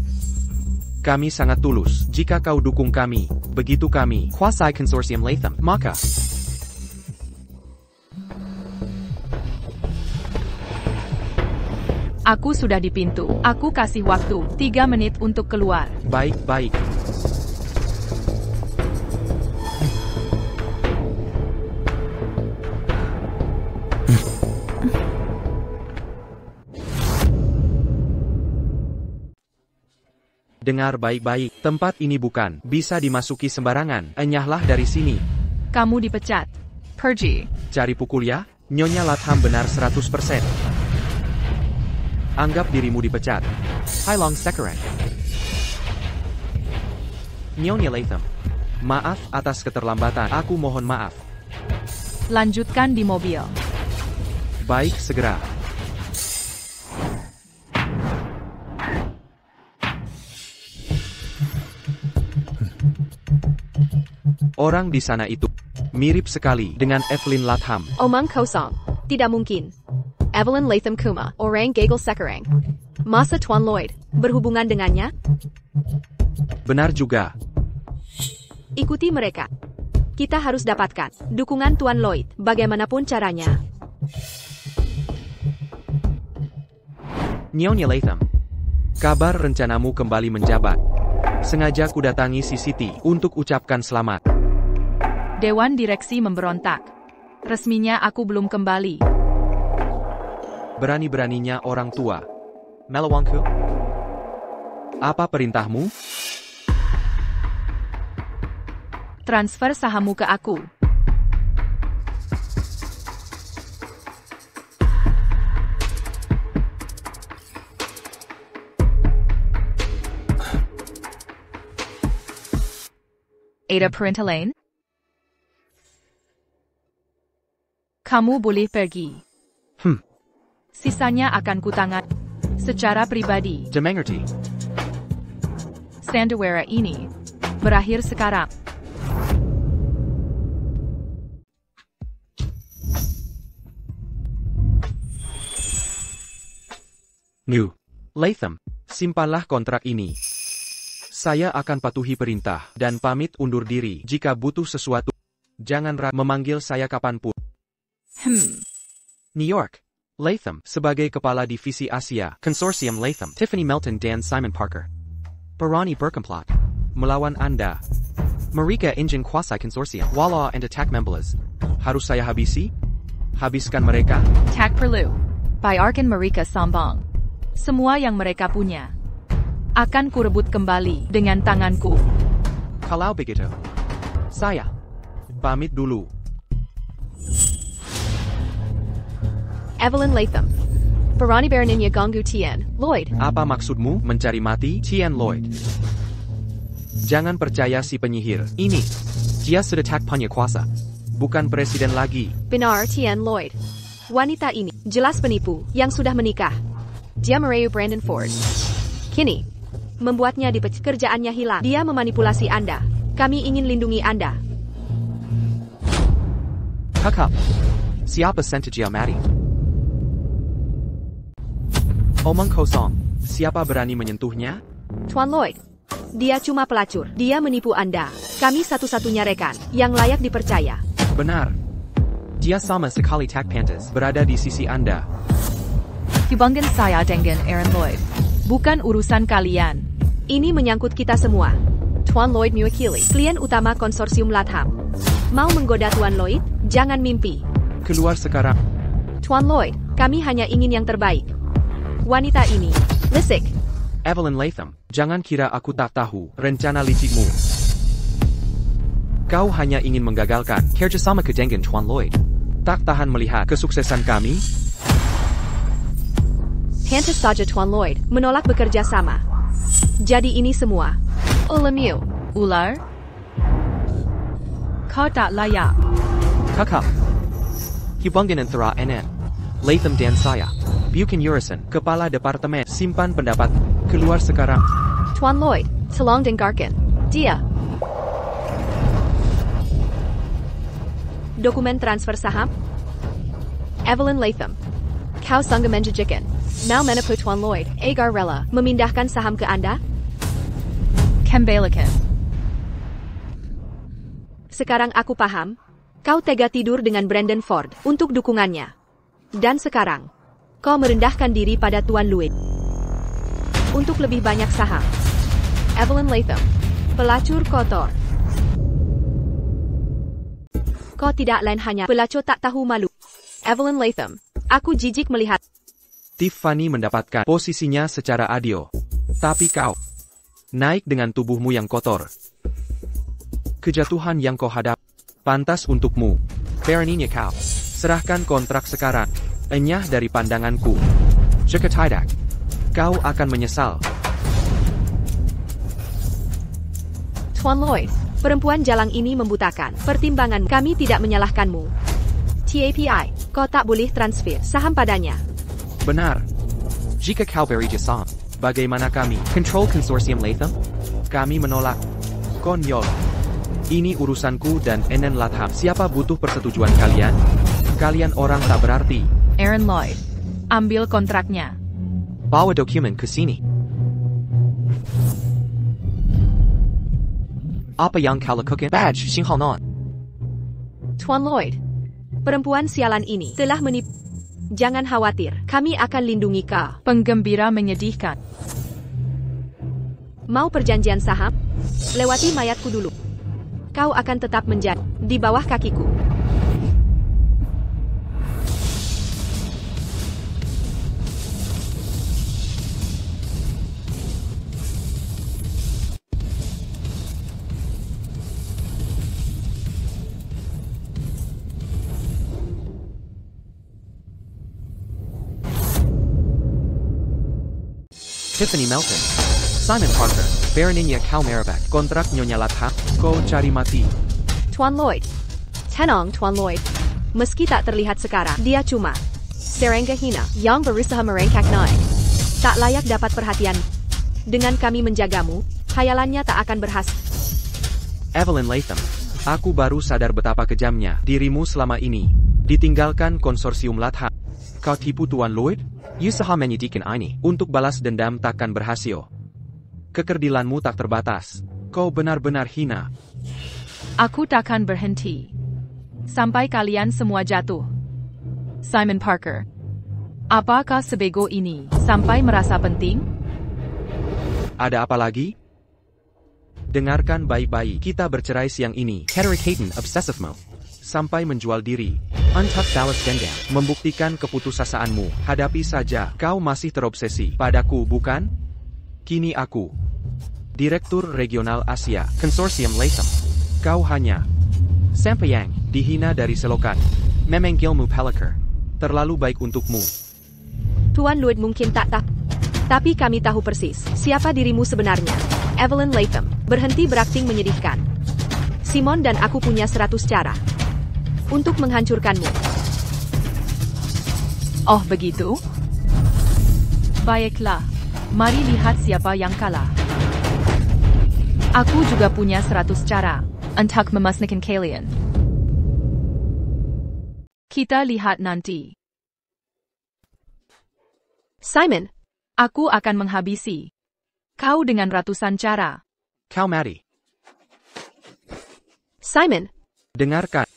Kami sangat tulus. Jika kau dukung kami, begitu kami kuasai konsorsium Latham, maka Aku sudah di pintu. Aku kasih waktu 3 menit untuk keluar. Baik-baik. Dengar baik-baik, tempat ini bukan bisa dimasuki sembarangan. Enyahlah dari sini. Kamu dipecat. Pergi. Cari pukul ya, Nyonya Latham benar 100%. Anggap dirimu dipecat. Hai Long Sekarang. Nyonya Latham, maaf atas keterlambatan. Aku mohon maaf. Lanjutkan di mobil. Baik, segera. Orang di sana itu mirip sekali dengan Evelyn Latham. Omong kosong. Tidak mungkin. Evelyn Latham Kuma, orang Gagel Sekarang. Masa Tuan Lloyd berhubungan dengannya? Benar juga. Ikuti mereka. Kita harus dapatkan dukungan Tuan Lloyd, bagaimanapun caranya. Nyonya Latham. Kabar rencanamu kembali menjabat. Sengaja kudatangi CCT untuk ucapkan selamat. Dewan Direksi memberontak. Resminya aku belum kembali. Berani-beraninya orang tua. Melawangku? Apa perintahmu? Transfer sahammu ke aku. Ada perintah lain? Kamu boleh pergi. Sisanya akan kutangan secara pribadi. Demengerti. Sandiwara ini berakhir sekarang. New. Latham, simpanlah kontrak ini. Saya akan patuhi perintah dan pamit undur diri jika butuh sesuatu. Jangan ragu memanggil saya kapanpun. New York. Latham, sebagai Kepala Divisi Asia, Konsorsium Latham, Tiffany Melton dan Simon Parker. Berani berkomplot melawan Anda. Mereka ingin kuasai konsorsium. Walla and attack members. Harus saya habisi? Habiskan mereka. Tak perlu. Biarkan mereka sombong. Semua yang mereka punya akan kurebut kembali dengan tanganku. Kalau begitu, saya pamit dulu. Evelyn Latham. Berani beraninya ganggu Tian Lloyd. Apa maksudmu mencari mati Tian Lloyd? Jangan percaya si penyihir ini. Dia sudah tak punya kuasa. Bukan presiden lagi. Benar Tian Lloyd. Wanita ini jelas penipu yang sudah menikah. Dia merayu Brandon Ford. Kini membuatnya kerjaannya hilang. Dia memanipulasi Anda. Kami ingin lindungi Anda. Kakak, siapa sengaja mati? Omong kosong. Siapa berani menyentuhnya? Tuan Lloyd. Dia cuma pelacur. Dia menipu Anda. Kami satu-satunya rekan yang layak dipercaya. Benar. Dia sama sekali tak pantas berada di sisi Anda. Hubungan saya dengan Aaron Lloyd bukan urusan kalian. Ini menyangkut kita semua. Tuan Lloyd mewakili klien utama konsorsium Latham. Mau menggoda Tuan Lloyd? Jangan mimpi. Keluar sekarang. Tuan Lloyd, kami hanya ingin yang terbaik. Wanita ini, lisik. Evelyn Latham, jangan kira aku tak tahu rencana licikmu. Kau hanya ingin menggagalkan kerjasama dengan Tuan Lloyd. Tak tahan melihat kesuksesan kami? Pantas saja Tuan Lloyd menolak bekerja sama. Jadi ini semua ulahmu. Ular? Kau tak layak. Kakak. Hubungan antara NN. Latham dan saya. Bukan urusan Kepala Departemen. Simpan pendapat. Keluar sekarang. Tuan Lloyd, tolong dengarkan. Dia. Dokumen transfer saham? Evelyn Latham. Kau sanggup menjanjikan mau menipu Tuan Lloyd agar rela memindahkan saham ke Anda? Kembalikan. Sekarang aku paham. Kau tega tidur dengan Brandon Ford untuk dukungannya. Dan sekarang, kau merendahkan diri pada Tuan Lloyd untuk lebih banyak saham. Evelyn Latham, pelacur kotor. Kau tidak lain hanya pelacur tak tahu malu. Evelyn Latham, aku jijik melihat. Tiffany mendapatkan posisinya secara adil. Tapi kau naik dengan tubuhmu yang kotor. Kejatuhan yang kau hadap pantas untukmu. Beraninya kau serahkan kontrak sekarang. Enyah dari pandanganku. Jika tidak, kau akan menyesal. Tuan Lloyd, perempuan jalang ini membutakan pertimbangan. Kami tidak menyalahkanmu. TAPI, kau tak boleh transfer saham padanya. Benar. Jika kau beri saham, bagaimana kami? Control Konsorsium Latham? Kami menolak. Konyol. Ini urusanku dan NN Latham. Siapa butuh persetujuan kalian? Kalian orang tak berarti. Aaron Lloyd, ambil kontraknya. Bawa dokumen ke sini. Apa yang kau lakukan? Badge, 信号 non. Tuan Lloyd. Perempuan sialan ini telah menipu. Jangan khawatir, kami akan lindungi kau. Penggembira menyedihkan. Mau perjanjian saham? Lewati mayatku dulu. Kau akan tetap menjadi di bawah kakiku. Tiffany Melton, Simon Parker, Bereninya Kau Merabak, kontrak Nyonya Latham, kau cari mati. Tuan Lloyd. Tenang, Tuan Lloyd. Meski tak terlihat sekarang, dia cuma serangga hina yang berusaha merengkak naik. Tak layak dapat perhatian. Dengan kami menjagamu, khayalannya tak akan berhasil. Evelyn Latham, aku baru sadar betapa kejamnya dirimu selama ini. Ditinggalkan konsorsium Latham. Kau tipu Tuan Lloyd? Usaha menyedihkan ini untuk balas dendam takkan berhasil. Kekerdilanmu tak terbatas. Kau benar-benar hina. Aku takkan berhenti sampai kalian semua jatuh. Simon Parker. Apakah sebego ini sampai merasa penting? Ada apa lagi? Dengarkan baik-baik. Kita bercerai siang ini. Hederick Hayton Obsessive Mode. Sampai menjual diri. Untucked balas dendam. Membuktikan keputusasaanmu. Hadapi saja. Kau masih terobsesi padaku, bukan? Kini aku Direktur Regional Asia, Konsorsium Latham. Kau hanya sampayang, dihina dari selokan. Memanggilmu Pelakar. Terlalu baik untukmu. Tuan Lloyd mungkin tak tahu. Tapi kami tahu persis siapa dirimu sebenarnya. Evelyn Latham. Berhenti berakting menyedihkan. Simon dan aku punya 100 cara untuk menghancurkanmu. Oh begitu? Baiklah, mari lihat siapa yang kalah. Aku juga punya 100 cara untuk memusnahkan kalian. Kita lihat nanti. Simon, aku akan menghabisi kau dengan ratusan cara. Kau mati. Simon, Dengarkan.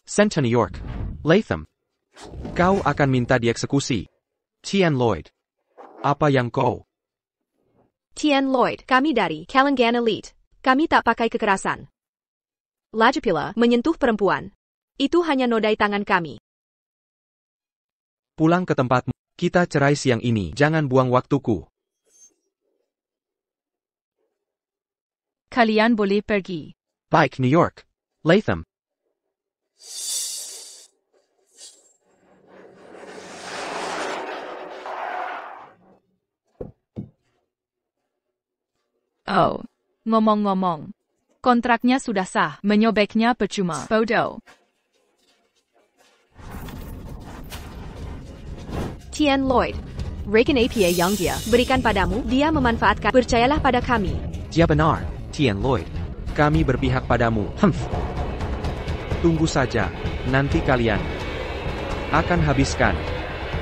Central New York. Latham. Kau akan minta dieksekusi. Tian Lloyd. Apa yang kau? Tian Lloyd, kami dari Kalangan Elite. Kami tak pakai kekerasan. Lagi pula, menyentuh perempuan. Itu hanya nodai tangan kami. Pulang ke tempatmu. Kita cerai siang ini. Jangan buang waktuku. Kalian boleh pergi. Baik, New York. Latham. Oh, ngomong-ngomong. Kontraknya sudah sah, menyobeknya percuma. Bodoh. Tian Lloyd. Reken APA yang dia berikan padamu, dia memanfaatkan. Percayalah pada kami. Dia benar, Tian Lloyd. Kami berpihak padamu. Tunggu saja, nanti kalian akan habiskan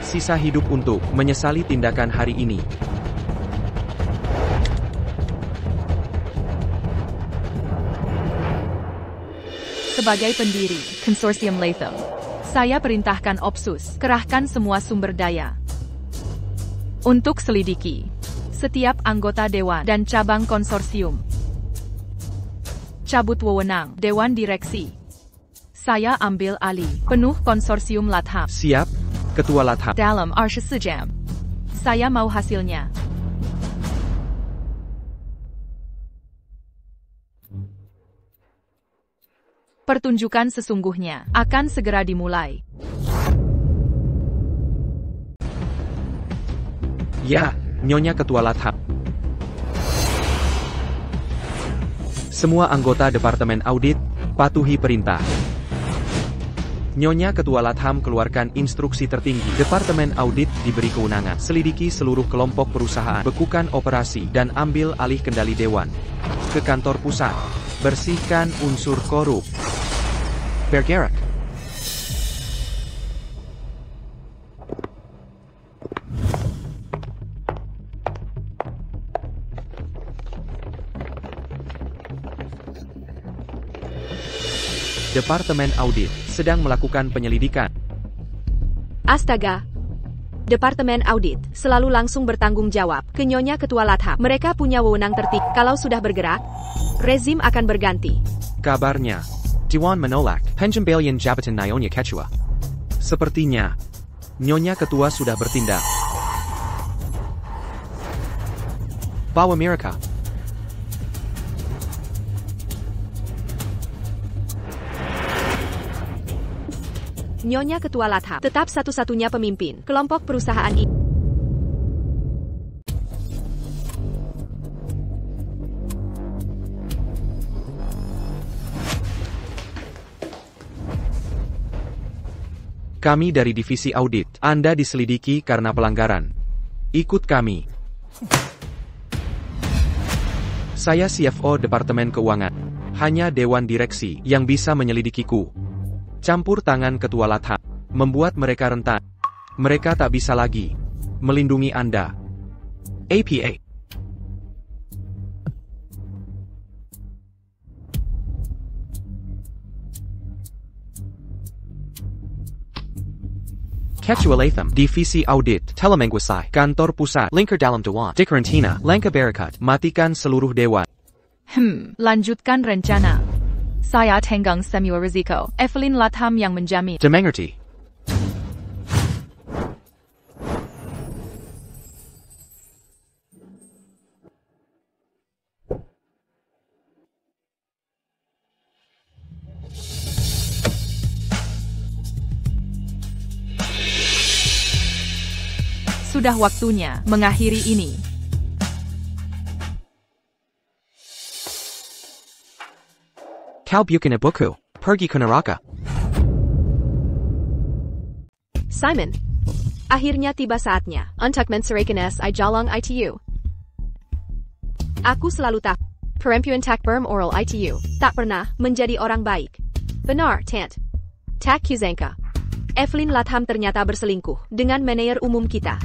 sisa hidup untuk menyesali tindakan hari ini. Sebagai pendiri Konsorsium Latham, saya perintahkan Opsus kerahkan semua sumber daya untuk selidiki setiap anggota dewan dan cabang konsorsium. Cabut wewenang Dewan Direksi. Saya ambil alih penuh konsorsium Latham. Siap, Ketua Latham. Dalam 24 jam. Saya mau hasilnya. Pertunjukan sesungguhnya akan segera dimulai. Ya, Nyonya Ketua Latham. Semua anggota Departemen Audit, patuhi perintah. Nyonya Ketua Latham keluarkan instruksi tertinggi. Departemen Audit diberi kewenangan selidiki seluruh kelompok perusahaan, bekukan operasi, dan ambil alih kendali Dewan. Ke kantor pusat. Bersihkan unsur korup. Bergerak. Departemen Audit sedang melakukan penyelidikan. Astaga. Departemen Audit selalu langsung bertanggung jawab ke Nyonya Ketua Latham. Mereka punya wewenang tertib. Kalau sudah bergerak, rezim akan berganti. Kabarnya, Dewan menolak penjambalian jabatan Nyonya Ketua. Sepertinya, Nyonya Ketua sudah bertindak. Bawa mereka. Nyonya Ketua Latham tetap satu-satunya pemimpin kelompok perusahaan ini. Kami dari divisi audit. Anda diselidiki karena pelanggaran. Ikut kami. Saya CFO Departemen Keuangan. Hanya Dewan Direksi yang bisa menyelidikiku. Campur tangan Ketua Latham membuat mereka rentan. Mereka tak bisa lagi melindungi Anda. APA. Ketua Latham, Divisi Audit, Telemengguisai, Kantor Pusat, Linker Dalam Dewan, di karantina, Langkah Barakat, matikan seluruh dewan. Lanjutkan rencana. Saya tanggung semua risiko. Evelyn Latham yang menjamin. Dimengerti. Sudah waktunya mengakhiri ini. Kau bukan ibuku. Pergi ke neraka. Simon, akhirnya tiba saatnya untuk menceraikan SI Jalong ITU. Aku selalu tak perempuan tak bermoral ITU, tak pernah menjadi orang baik. Benar, Tant. Tak kuzangka. Evelyn Latham ternyata berselingkuh dengan manajer umum kita.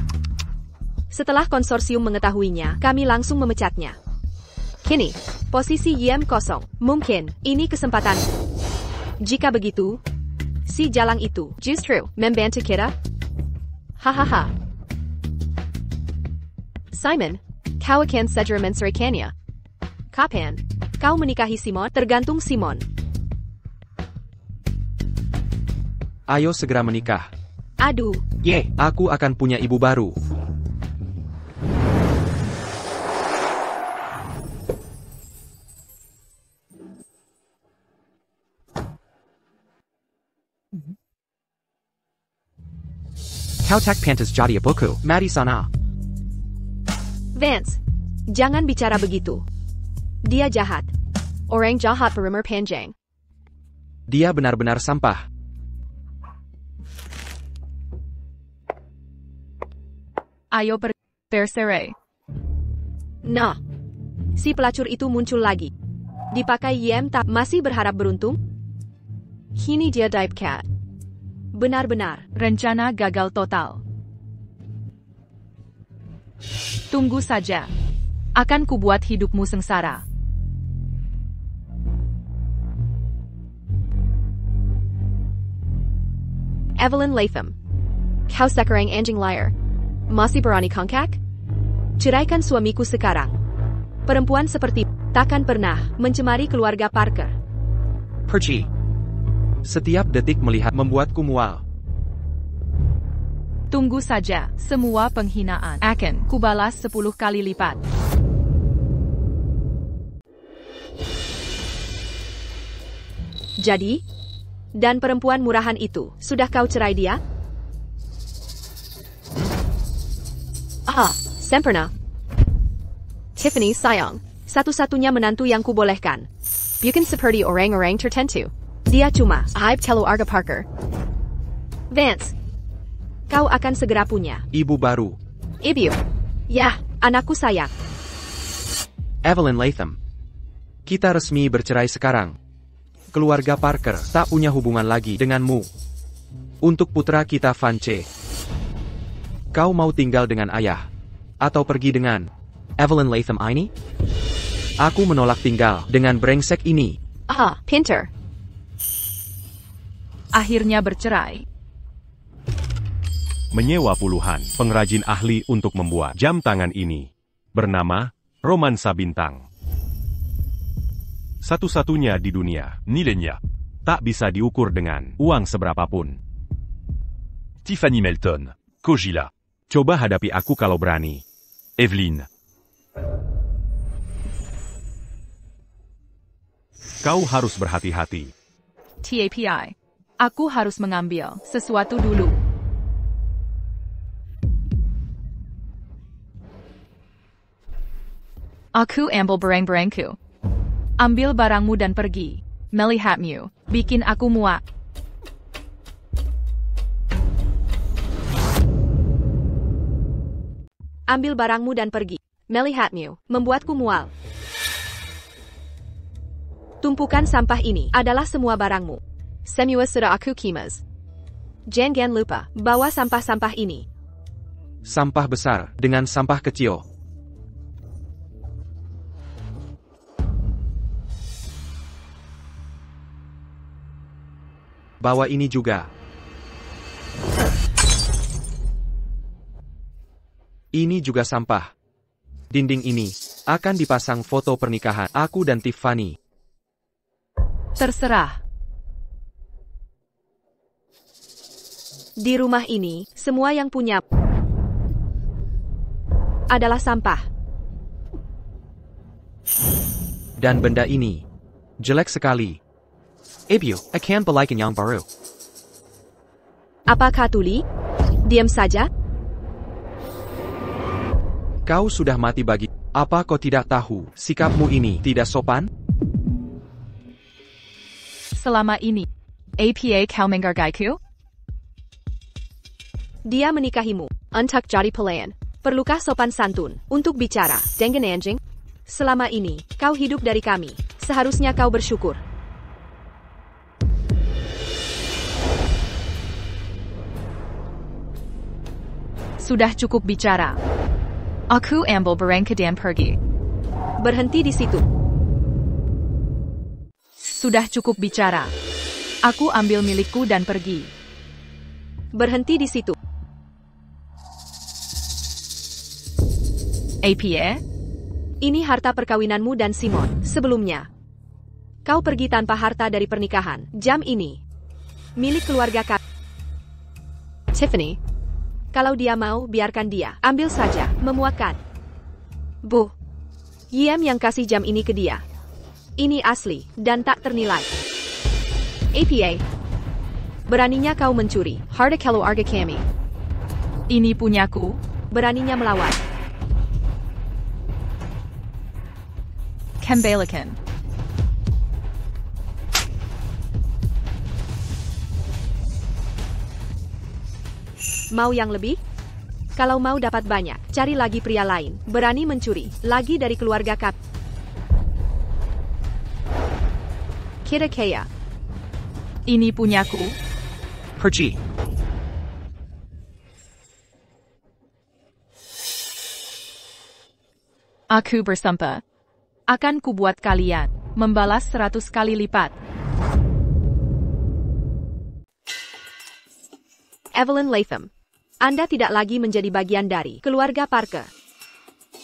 Setelah konsorsium mengetahuinya, kami langsung memecatnya. Kini, posisi YM kosong. Mungkin, ini kesempatan. Jika begitu, si Jalang itu justru membantu kita? Hahaha. Simon, kau akan segera menceraikannya. Kapan? Kau menikahi Simon? Tergantung Simon. Ayo segera menikah. Aduh. Aku akan punya ibu baru. Kau tak pantas jadi ibuku. Mari sana. Vance, jangan bicara begitu. Dia jahat. Orang jahat berumur panjang. Dia benar-benar sampah. Ayo bercerai. Nah, si pelacur itu muncul lagi. Dipakai YM tak masih berharap beruntung? Kini dia dive cat. Benar-benar. Rencana gagal total. Tunggu saja. Akan kubuat hidupmu sengsara. Evelyn Latham. Kau sekarang anjing liar. Masih berani kongkak? Ceraikan suamiku sekarang. Perempuan seperti takkan pernah mencemari keluarga Parker. Pergi. Setiap detik melihat membuatku mual. Tunggu saja, semua penghinaan akan kubalas 10 kali lipat. Jadi, dan perempuan murahan itu, sudah kau cerai dia? Sempurna. Tiffany sayang, satu-satunya menantu yang kubolehkan. Bukan seperti orang-orang tertentu. Dia cuma aib keluarga Parker. Vance, kau akan segera punya Ibu baru. ibu. Ya, anakku sayang. Evelyn Latham. Kita resmi bercerai sekarang. Keluarga Parker tak punya hubungan lagi denganmu. Untuk putra kita Vance. Kau mau tinggal dengan ayah? Atau pergi dengan Evelyn Latham ini? Aku menolak tinggal dengan brengsek ini. Pinter. akhirnya bercerai. Menyewa puluhan pengrajin ahli untuk membuat jam tangan ini. Bernama Romansa Bintang. Satu-satunya di dunia. Nilenia. Tak bisa diukur dengan uang seberapapun. Tiffany Melton. Kojila. Coba hadapi aku kalau berani. Evelyn. Kau harus berhati-hati. TAPI. Aku harus mengambil sesuatu dulu. Aku ambil barang-barangku. Ambil barangmu dan pergi. Melihatmu bikin aku muak. Ambil barangmu dan pergi. Melihatmu membuatku mual. Tumpukan sampah ini adalah semua barangmu. Semua sudah aku kimas. Jangan lupa, bawa sampah-sampah ini. Sampah besar dengan sampah kecil. Bawa ini juga. Ini juga sampah. Dinding ini akan dipasang foto pernikahan aku dan Tiffany. Terserah. Di rumah ini, semua yang punya adalah sampah. Dan benda ini jelek sekali. Ibu, akan balikin yang baru. Apakah tuli? Diam saja. Kau sudah mati bagi. Apa kau tidak tahu sikapmu ini tidak sopan? Selama ini, APA kau menghargaiku? Dia menikahimu. Untuk jadi pelayan. Perlukah sopan santun untuk bicara dengan anjing? Selama ini, kau hidup dari kami. Seharusnya kau bersyukur. Sudah cukup bicara. Aku ambil barang dan pergi. Berhenti di situ. Sudah cukup bicara. Aku ambil milikku dan pergi. Berhenti di situ. APA? Ini harta perkawinanmu dan Simon sebelumnya. Kau pergi tanpa harta dari pernikahan. Jam ini milik keluarga kami. Tiffany, kalau dia mau, biarkan dia. Ambil saja, memuakkan. Bu, Yam yang kasih jam ini ke dia. Ini asli dan tak ternilai. APA, beraninya kau mencuri harta keluarga kami. Ini punyaku. Beraninya melawan. Kembalikan. Mau yang lebih? Kalau mau dapat banyak, cari lagi pria lain. Berani mencuri lagi dari keluarga kami. Kita kaya. Ini punyaku. Pergi. Aku bersumpah. Akan kubuat kalian membalas 100 kali lipat. Evelyn Latham, Anda tidak lagi menjadi bagian dari keluarga Parker.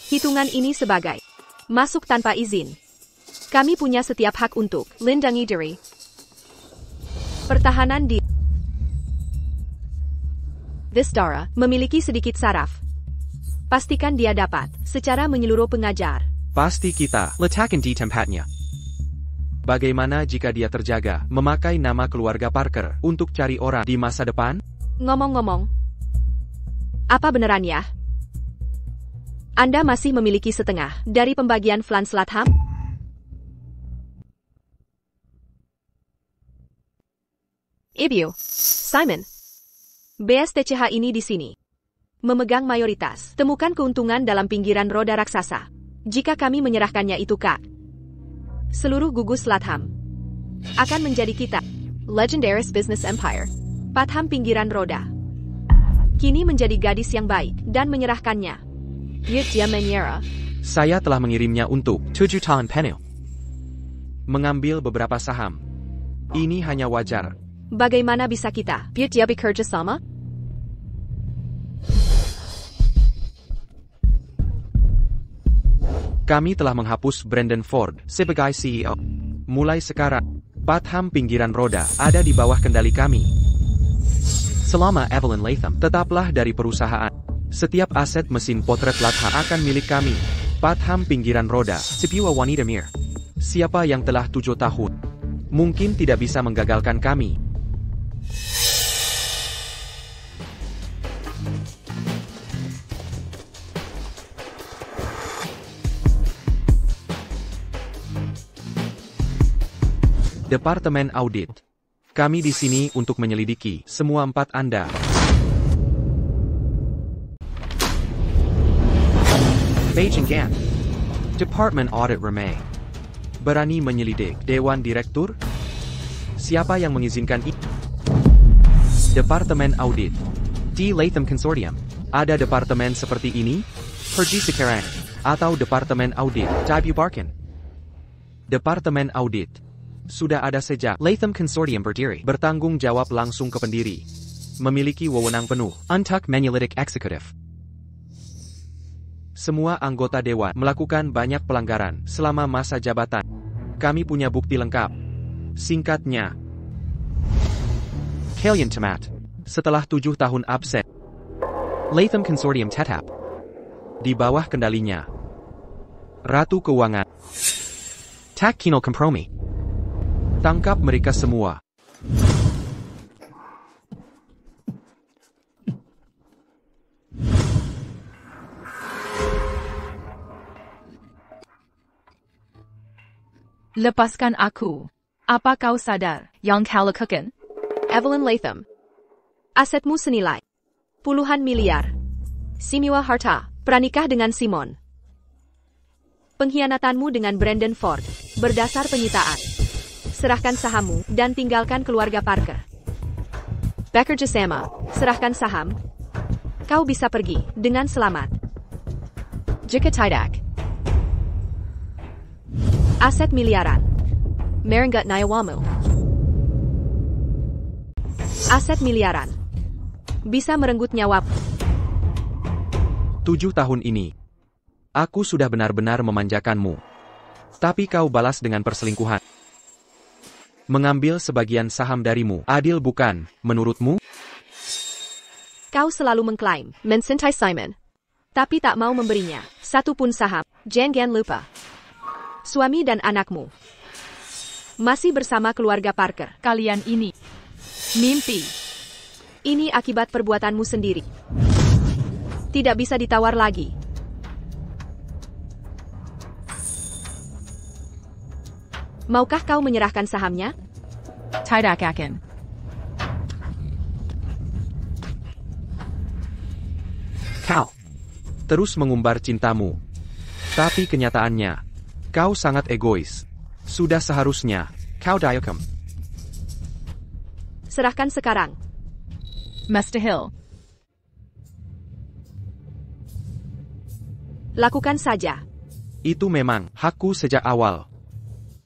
Hitungan ini sebagai masuk tanpa izin. Kami punya setiap hak untuk lindungi diri. Pertahanan di Vistara memiliki sedikit saraf. Pastikan dia dapat secara menyeluruh pengajar. Pasti kita letakkan di tempatnya. Bagaimana jika dia terjaga memakai nama keluarga Parker untuk cari orang di masa depan? Ngomong-ngomong, apa beneran ya? Anda masih memiliki setengah dari pembagian Flans Latham? Ibu, Simon, BSTCH ini di sini. Memegang mayoritas, temukan keuntungan dalam pinggiran roda raksasa. Jika kami menyerahkannya itu Kak, seluruh gugus Latham akan menjadi kita. Legendaris Business Empire. Patham pinggiran roda. Kini menjadi gadis yang baik dan menyerahkannya. Dia menyerah. Saya telah mengirimnya untuk 7 tahun penuh. Mengambil beberapa saham. Ini hanya wajar. Bagaimana bisa kita dia bekerja sama? Kami telah menghapus Brandon Ford sebagai CEO. Mulai sekarang, Patham Pinggiran Roda ada di bawah kendali kami. Selama Evelyn Latham tetaplah dari perusahaan, setiap aset mesin potret Latham akan milik kami. Patham Pinggiran Roda, sebuah wanita Mir. Siapa yang telah 7 tahun, mungkin tidak bisa menggagalkan kami. Departemen Audit. Kami di sini untuk menyelidiki semua 4 Anda. Beijing Gan. Department Audit Remay. Berani menyelidik Dewan Direktur? Siapa yang mengizinkan itu? Departemen Audit. Di Latham Consortium. Ada departemen seperti ini? Pergi sekarang. Atau Departemen Audit. Dibu Barkin. Departemen Audit. Sudah ada sejak Latham Consortium berdiri, bertanggung jawab langsung ke pendiri. Memiliki wewenang penuh untuk menyelidik eksekutif. Semua anggota dewan melakukan banyak pelanggaran selama masa jabatan. Kami punya bukti lengkap. Singkatnya, Kalian Tamat. Setelah 7 tahun absen, Latham Consortium tetap di bawah kendalinya Ratu Keuangan. Tak Kino Kompromi. Tangkap mereka semua. Lepaskan aku. Apa kau sadar yang kau lakukan? Evelyn Latham. Asetmu senilai puluhan miliar. Simiwa harta, pranikah dengan Simon. Pengkhianatanmu dengan Brandon Ford, berdasar penyitaan. Serahkan sahammu dan tinggalkan keluarga Parker. Bekerja sama, serahkan saham. Kau bisa pergi dengan selamat. Jika tidak, aset miliaran. Merenggut nyawamu. Aset miliaran bisa merenggut nyawamu. 7 tahun ini, aku sudah benar-benar memanjakanmu. Tapi kau balas dengan perselingkuhan. Mengambil sebagian saham darimu, adil bukan, menurutmu? Kau selalu mengklaim mencintai Simon, tapi tak mau memberinya satu pun saham. Jangan lupa, suami dan anakmu masih bersama keluarga Parker. Kalian ini mimpi. Ini akibat perbuatanmu sendiri. Tidak bisa ditawar lagi. Maukah kau menyerahkan sahamnya? Tidak akan. Kau terus mengumbar cintamu. Tapi kenyataannya, kau sangat egois. Sudah seharusnya kau dihukum. Serahkan sekarang. Mr. Hill. Lakukan saja. Itu memang hakku sejak awal.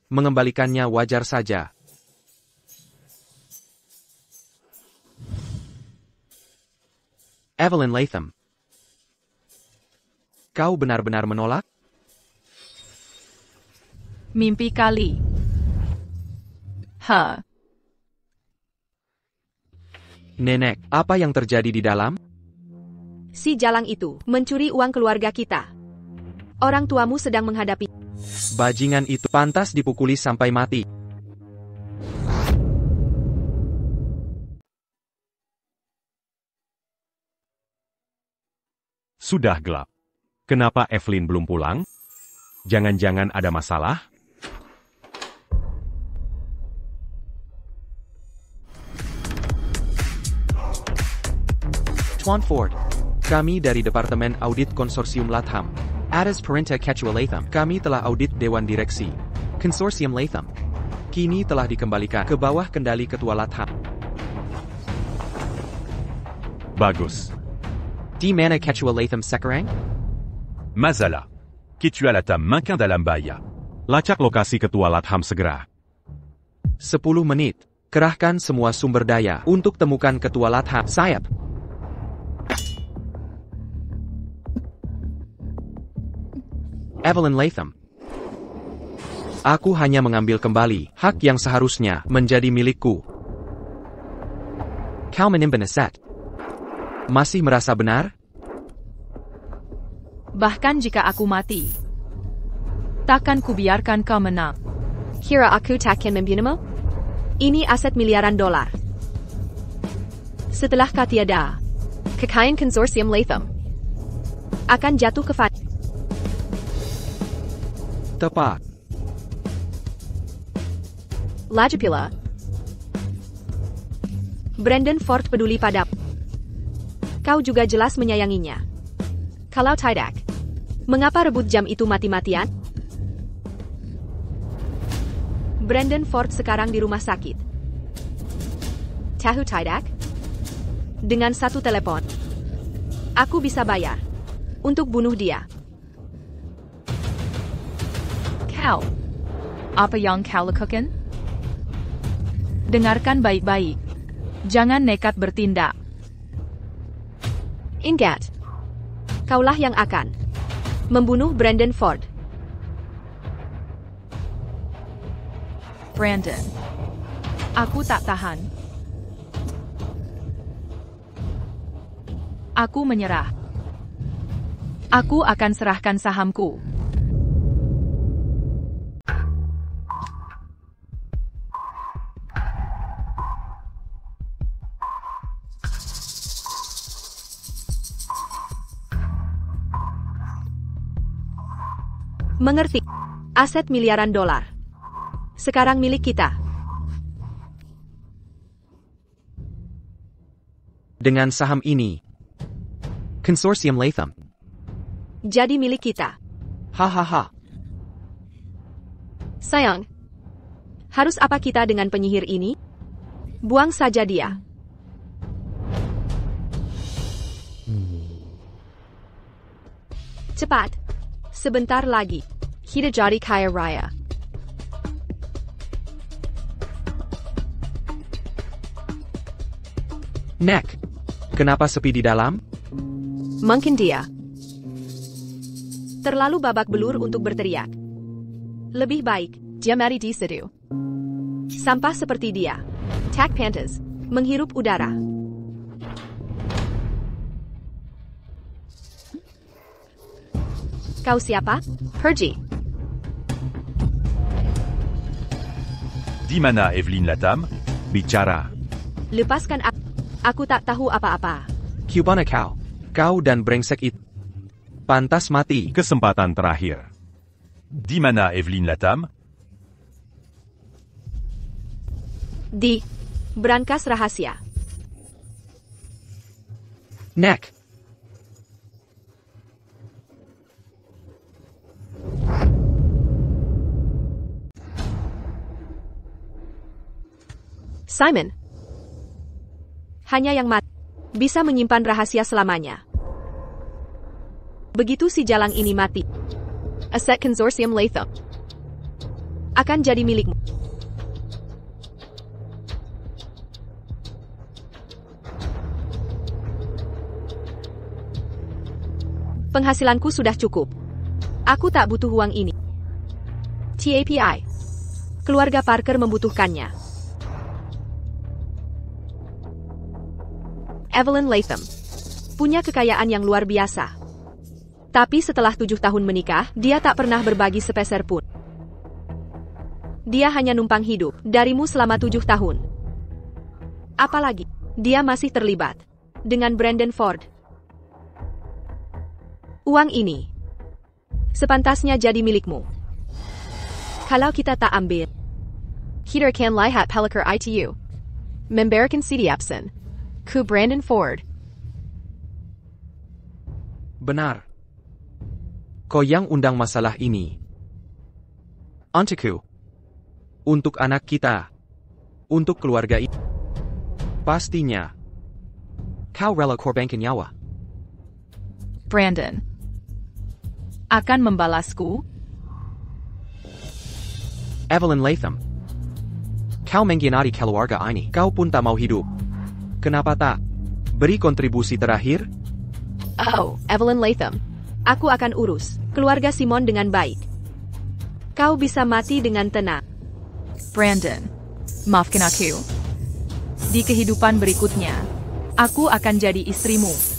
Mengembalikannya wajar saja. Evelyn Latham. Kau benar-benar menolak? Mimpi kali. Nenek, apa yang terjadi di dalam? Si Jalang itu mencuri uang keluarga kita. Orang tuamu sedang menghadapi. Bajingan itu pantas dipukuli sampai mati. Sudah gelap. Kenapa Evelyn belum pulang? Jangan-jangan ada masalah? Tuan Ford. Kami dari Departemen Audit Konsorsium Latham. Atas perintah Ketua Latham, kami telah audit Dewan Direksi Konsorsium Latham. Kini telah dikembalikan ke bawah kendali Ketua Latham. Bagus. Di mana Ketua Latham sekarang? Mazala. Ketua Latham maintient dalam bahaya. Lacak lokasi Ketua Latham segera. 10 menit. Kerahkan semua sumber daya untuk temukan ketua Latha Sayap. Evelyn Latham. Aku hanya mengambil kembali hak yang seharusnya menjadi milikku. Kau menimbaneset. Masih merasa benar? Bahkan jika aku mati, takkan kubiarkan kau menang. Kira aku takkan membunuhmu? Ini aset miliaran dolar. Setelah kau tiada, kekayaan konsorsium Latham akan jatuh ke Fanny. Tepat. Lagi pula, Brandon Ford peduli padamu. Kau juga jelas menyayanginya. Kalau tidak, mengapa rebut jam itu mati-matian? Brandon Ford sekarang di rumah sakit. Tahu tidak? Dengan satu telepon, aku bisa bayar untuk bunuh dia. Kau, apa yang kau lakukan? Dengarkan baik-baik. Jangan nekat bertindak. Ingat, kaulah yang akan membunuh Brandon Ford. Brandon, aku tak tahan. Aku menyerah. Aku akan serahkan sahamku. Mengerti? Aset miliaran dolar sekarang milik kita. Dengan saham ini, konsorsium Latham jadi milik kita. Hahaha. Sayang, harus apa kita dengan penyihir ini? Buang saja dia. Cepat. Sebentar lagi, kita jadi kaya raya. Neck. Kenapa sepi di dalam? Mungkin dia terlalu babak belur untuk berteriak. Lebih baik, dia mari diseduh. Sampah seperti dia, tak pantas menghirup udara. Kau siapa? Pergi. Di mana Evelyn Latham? Bicara. Lepaskan aku. Aku tak tahu apa-apa. Cubana kau. Kau dan brengsek itu. Pantas mati. Kesempatan terakhir. Di mana Evelyn Latham? Di brankas rahasia. Neck. Simon. Hanya yang mati bisa menyimpan rahasia selamanya. Begitu si jalang ini mati, aset konsorsium Latham akan jadi milikmu. Penghasilanku sudah cukup. Aku tak butuh uang ini. TAPI. Keluarga Parker membutuhkannya. Evelyn Latham punya kekayaan yang luar biasa. Tapi setelah 7 tahun menikah, dia tak pernah berbagi sepeser pun. Dia hanya numpang hidup darimu selama 7 tahun. Apalagi, dia masih terlibat dengan Brandon Ford. Uang ini sepantasnya jadi milikmu. Kalau kita tak ambil, kita akan lihat pelakar itu memberikan sidiapsen ke Brandon Ford. Benar. Kau yang undang masalah ini. Untukku. Untuk anak kita. Untuk keluarga ini. Pastinya. Kau rela korbankan nyawa. Brandon, akan membalasku? Evelyn Latham. Kau mengkhianati keluarga ini. Kau pun tak mau hidup. Kenapa tak beri kontribusi terakhir? Oh, Evelyn Latham. Aku akan urus keluarga Simon dengan baik. Kau bisa mati dengan tenang. Brandon, maafkan aku. Di kehidupan berikutnya, aku akan jadi istrimu.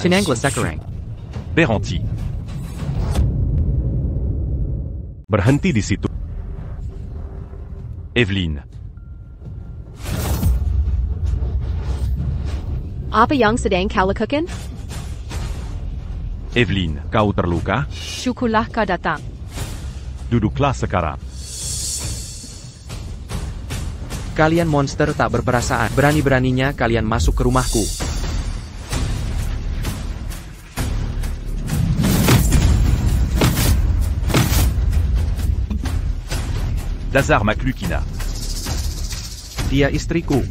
Chinangla Sekarang. Beranti. Berhenti di situ. Evelyn. Apa yang sedang kau lakukan? Evelyn. Kau terluka? Syukurlah kau datang. Duduklah sekarang. Kalian monster tak berperasaan. Berani-beraninya kalian masuk ke rumahku. Lazar Maklukina. Dia istriku.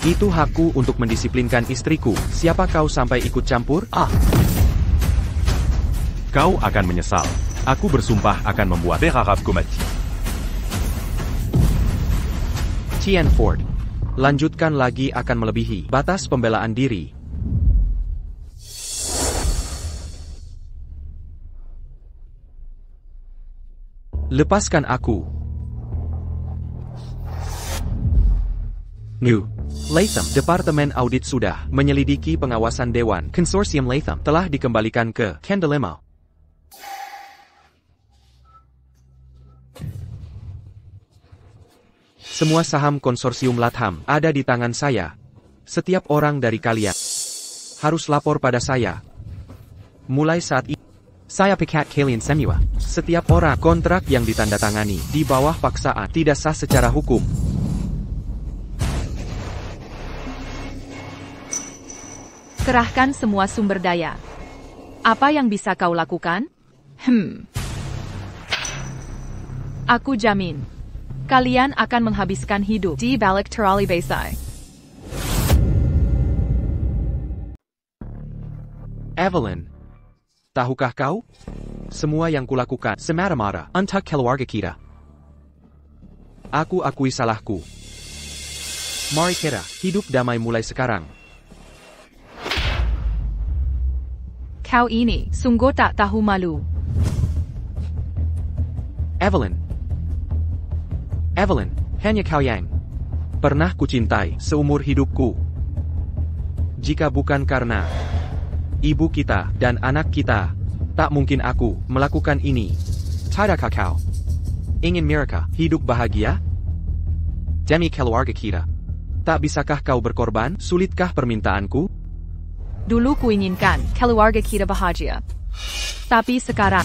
Itu hakku untuk mendisiplinkan istriku. Siapa kau sampai ikut campur? Kau akan menyesal. Aku bersumpah akan membuat Père Arabe Komati. Chien Ford. Lanjutkan lagi akan melebihi batas pembelaan diri. Lepaskan aku. New Latham. Departemen Audit sudah menyelidiki pengawasan Dewan Konsorsium Latham telah dikembalikan ke Candelemo. Semua saham konsorsium Latham ada di tangan saya. Setiap orang dari kalian harus lapor pada saya. Mulai saat ini, saya pecat kalian semua. Setiap orang kontrak yang ditandatangani di bawah paksaan tidak sah secara hukum. Kerahkan semua sumber daya. Apa yang bisa kau lakukan? Aku jamin, kalian akan menghabiskan hidup di balik terali besar. Evelyn, tahukah kau? Semua yang kulakukan semata-mata untuk keluarga kita. Aku akui salahku. Mari kita hidup damai mulai sekarang. Kau ini sungguh tak tahu malu. Evelyn, hanya kau yang pernah kucintai seumur hidupku. Jika bukan karena ibu kita dan anak kita, tak mungkin aku melakukan ini. Tidakkah kau ingin mereka hidup bahagia? Demi keluarga kita. Tak bisakah kau berkorban? Sulitkah permintaanku? Dulu kuinginkan keluarga kita bahagia. Tapi sekarang,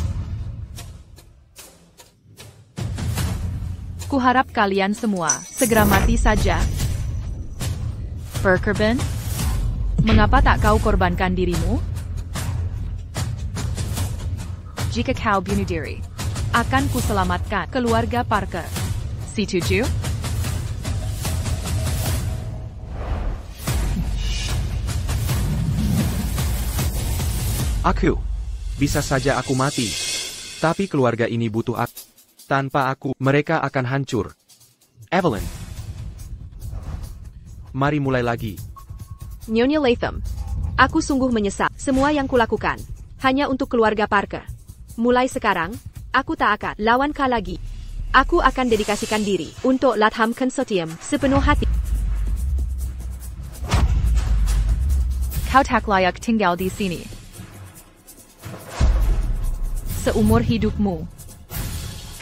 kuharap kalian semua segera mati saja. Berkorban? Mengapa tak kau korbankan dirimu? Jika kau bunuh diri, akan kuselamatkan keluarga Parker. Setuju? Bisa saja aku mati. Tapi keluarga ini butuh aku. Tanpa aku, mereka akan hancur. Evelyn. Mari mulai lagi. Nyonya Latham. Aku sungguh menyesal. Semua yang kulakukan hanya untuk keluarga Parker. Mulai sekarang, aku tak akan lawan kau lagi. Aku akan dedikasikan diri untuk Latham Consortium sepenuh hati. Kau tak layak tinggal di sini. Seumur hidupmu,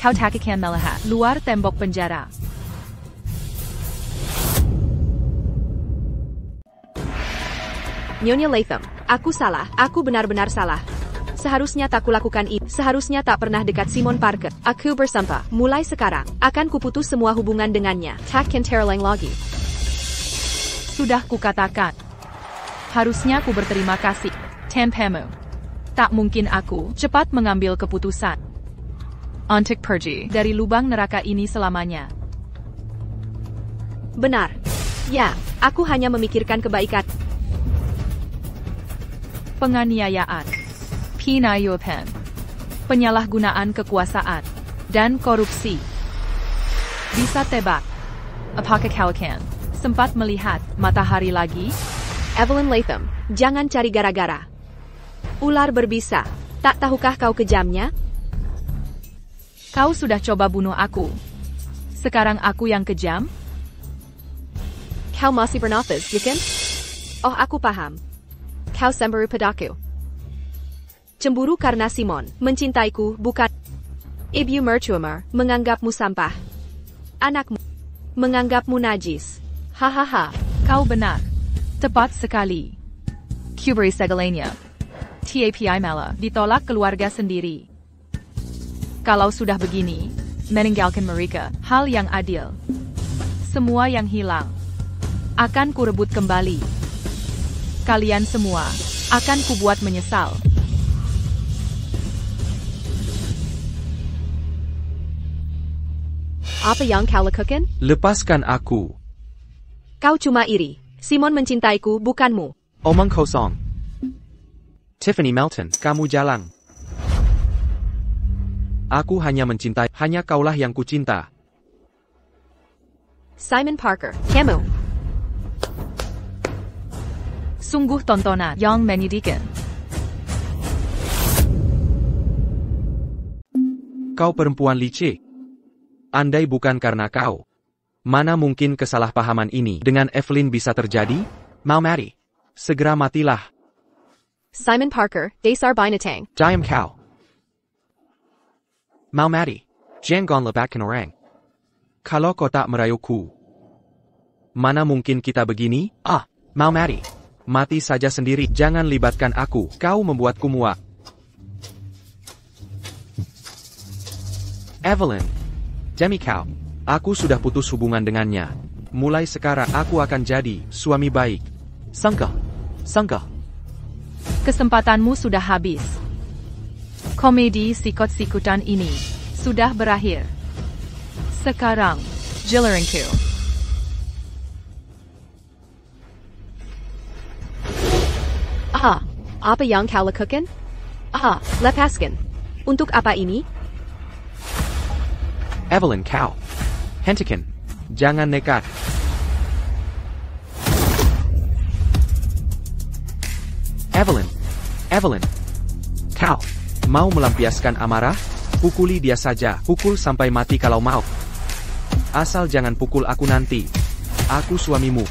kau tak akan melihat luar tembok penjara. Nyonya Latham, aku salah. Aku benar-benar salah. Seharusnya tak kulakukan itu. Seharusnya tak pernah dekat Simon Parker. Aku bersumpah, mulai sekarang, akan kuputus semua hubungan dengannya. Tak akan terulang lagi. Sudah kukatakan. Harusnya ku berterima kasih. Tempemu. Tak mungkin aku cepat mengambil keputusan untuk pergi dari lubang neraka ini selamanya. Benar. Ya, aku hanya memikirkan kebaikan. Penganiayaan, penayuhan, penyalahgunaan kekuasaan, dan korupsi. Bisa tebak. Apakah kau akan sempat melihat matahari lagi? Evelyn Latham, jangan cari gara-gara. Ular berbisa, tak tahukah kau kejamnya? Kau sudah coba bunuh aku. Sekarang aku yang kejam? Kau masih bernafas, bukan? Oh, aku paham. Kau cemburu padaku. Cemburu karena Simon mencintaiku, bukan? Ibu mertuamu menganggapmu sampah. Anakmu menganggapmu najis. Hahaha, kau benar. Tepat sekali. Kubri segalanya. TAPI malah ditolak keluarga sendiri. Kalau sudah begini, meninggalkan mereka, hal yang adil. Semua yang hilang akan kurebut kembali. Kalian semua akan kubuat menyesal. Apa yang kau lakukan? Lepaskan aku. Kau cuma iri. Simon mencintaiku, bukanmu. Omong kosong. Tiffany Melton, kamu jalang. Aku hanya mencintai, hanya kaulah yang kucinta. Simon Parker, kamu. Sungguh tontonan yang menyedihkan. Kau perempuan licik. Andai bukan karena kau, mana mungkin kesalahpahaman ini dengan Evelyn bisa terjadi? Mau mati? Segera matilah. Simon Parker, dasar binatang. Diam kau. Mau mati? Jangan lepaskan orang. Kalau kau tak merayuku, mana mungkin kita begini? Mau mati? Mati saja sendiri. Jangan libatkan aku. Kau membuatku muak. Evelyn. Demi kau. Aku sudah putus hubungan dengannya. Mulai sekarang aku akan jadi suami baik. Sangka. Kesempatanmu sudah habis. Komedi sikut-sikutan ini sudah berakhir. Sekarang, giliranku. Apa yang kau lakukan? Lepaskan. Untuk apa ini? Evelyn kau. Hentikan. Jangan nekat. Evelyn. Kau. Mau melampiaskan amarah? Pukuli dia saja. Pukul sampai mati kalau mau. Asal jangan pukul aku nanti. Aku suamimu.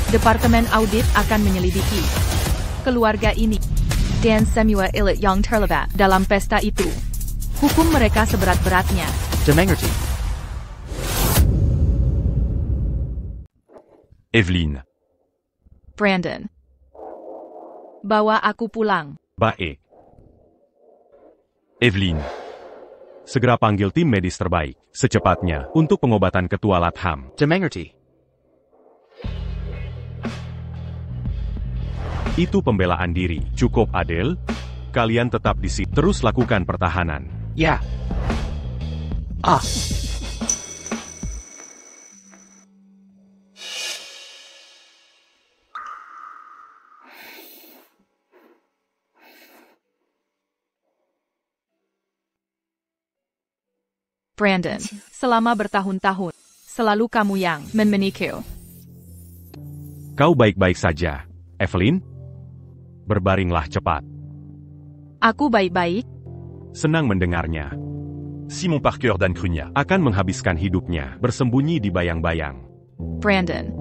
Departemen Audit akan menyelidiki keluarga ini dan semua elit yang terlibat dalam pesta itu. Hukum mereka seberat-beratnya. Dimengerti. Evelyn. Brandon. Bawa aku pulang. Baik. Evelyn. Segera panggil tim medis terbaik, secepatnya, untuk pengobatan Ketua Latham. Dimengerti. Itu pembelaan diri. Cukup adil? Kalian tetap di sini. Terus lakukan pertahanan. Ya. Brandon, selama bertahun-tahun, selalu kamu yang memeniku. Kau baik-baik saja, Evelyn? Berbaringlah cepat. Aku baik-baik. Senang mendengarnya. Simon Parker dan Crunia. Akan menghabiskan hidupnya bersembunyi di bayang-bayang. Brandon,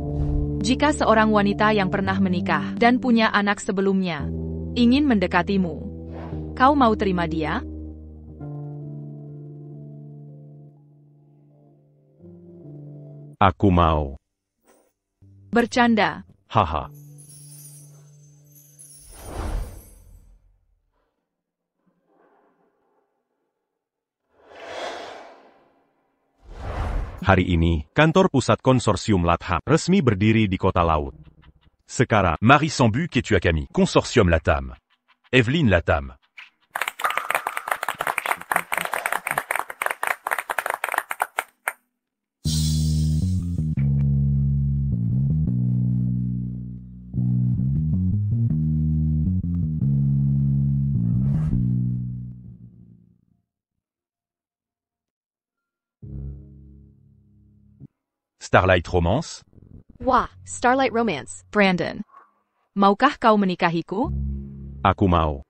jika seorang wanita yang pernah menikah dan punya anak sebelumnya ingin mendekatimu, kau mau terima dia? Aku mau. Bercanda. Haha. Hari ini, kantor pusat konsorsium Latham resmi berdiri di kota laut. Sekarang, Marie Sambuc et Tuakami. Consortium Latham. Evelyn Latham. Starlight Romance? Wah, Starlight Romance. Brandon. Maukah kau menikahiku? Aku mau.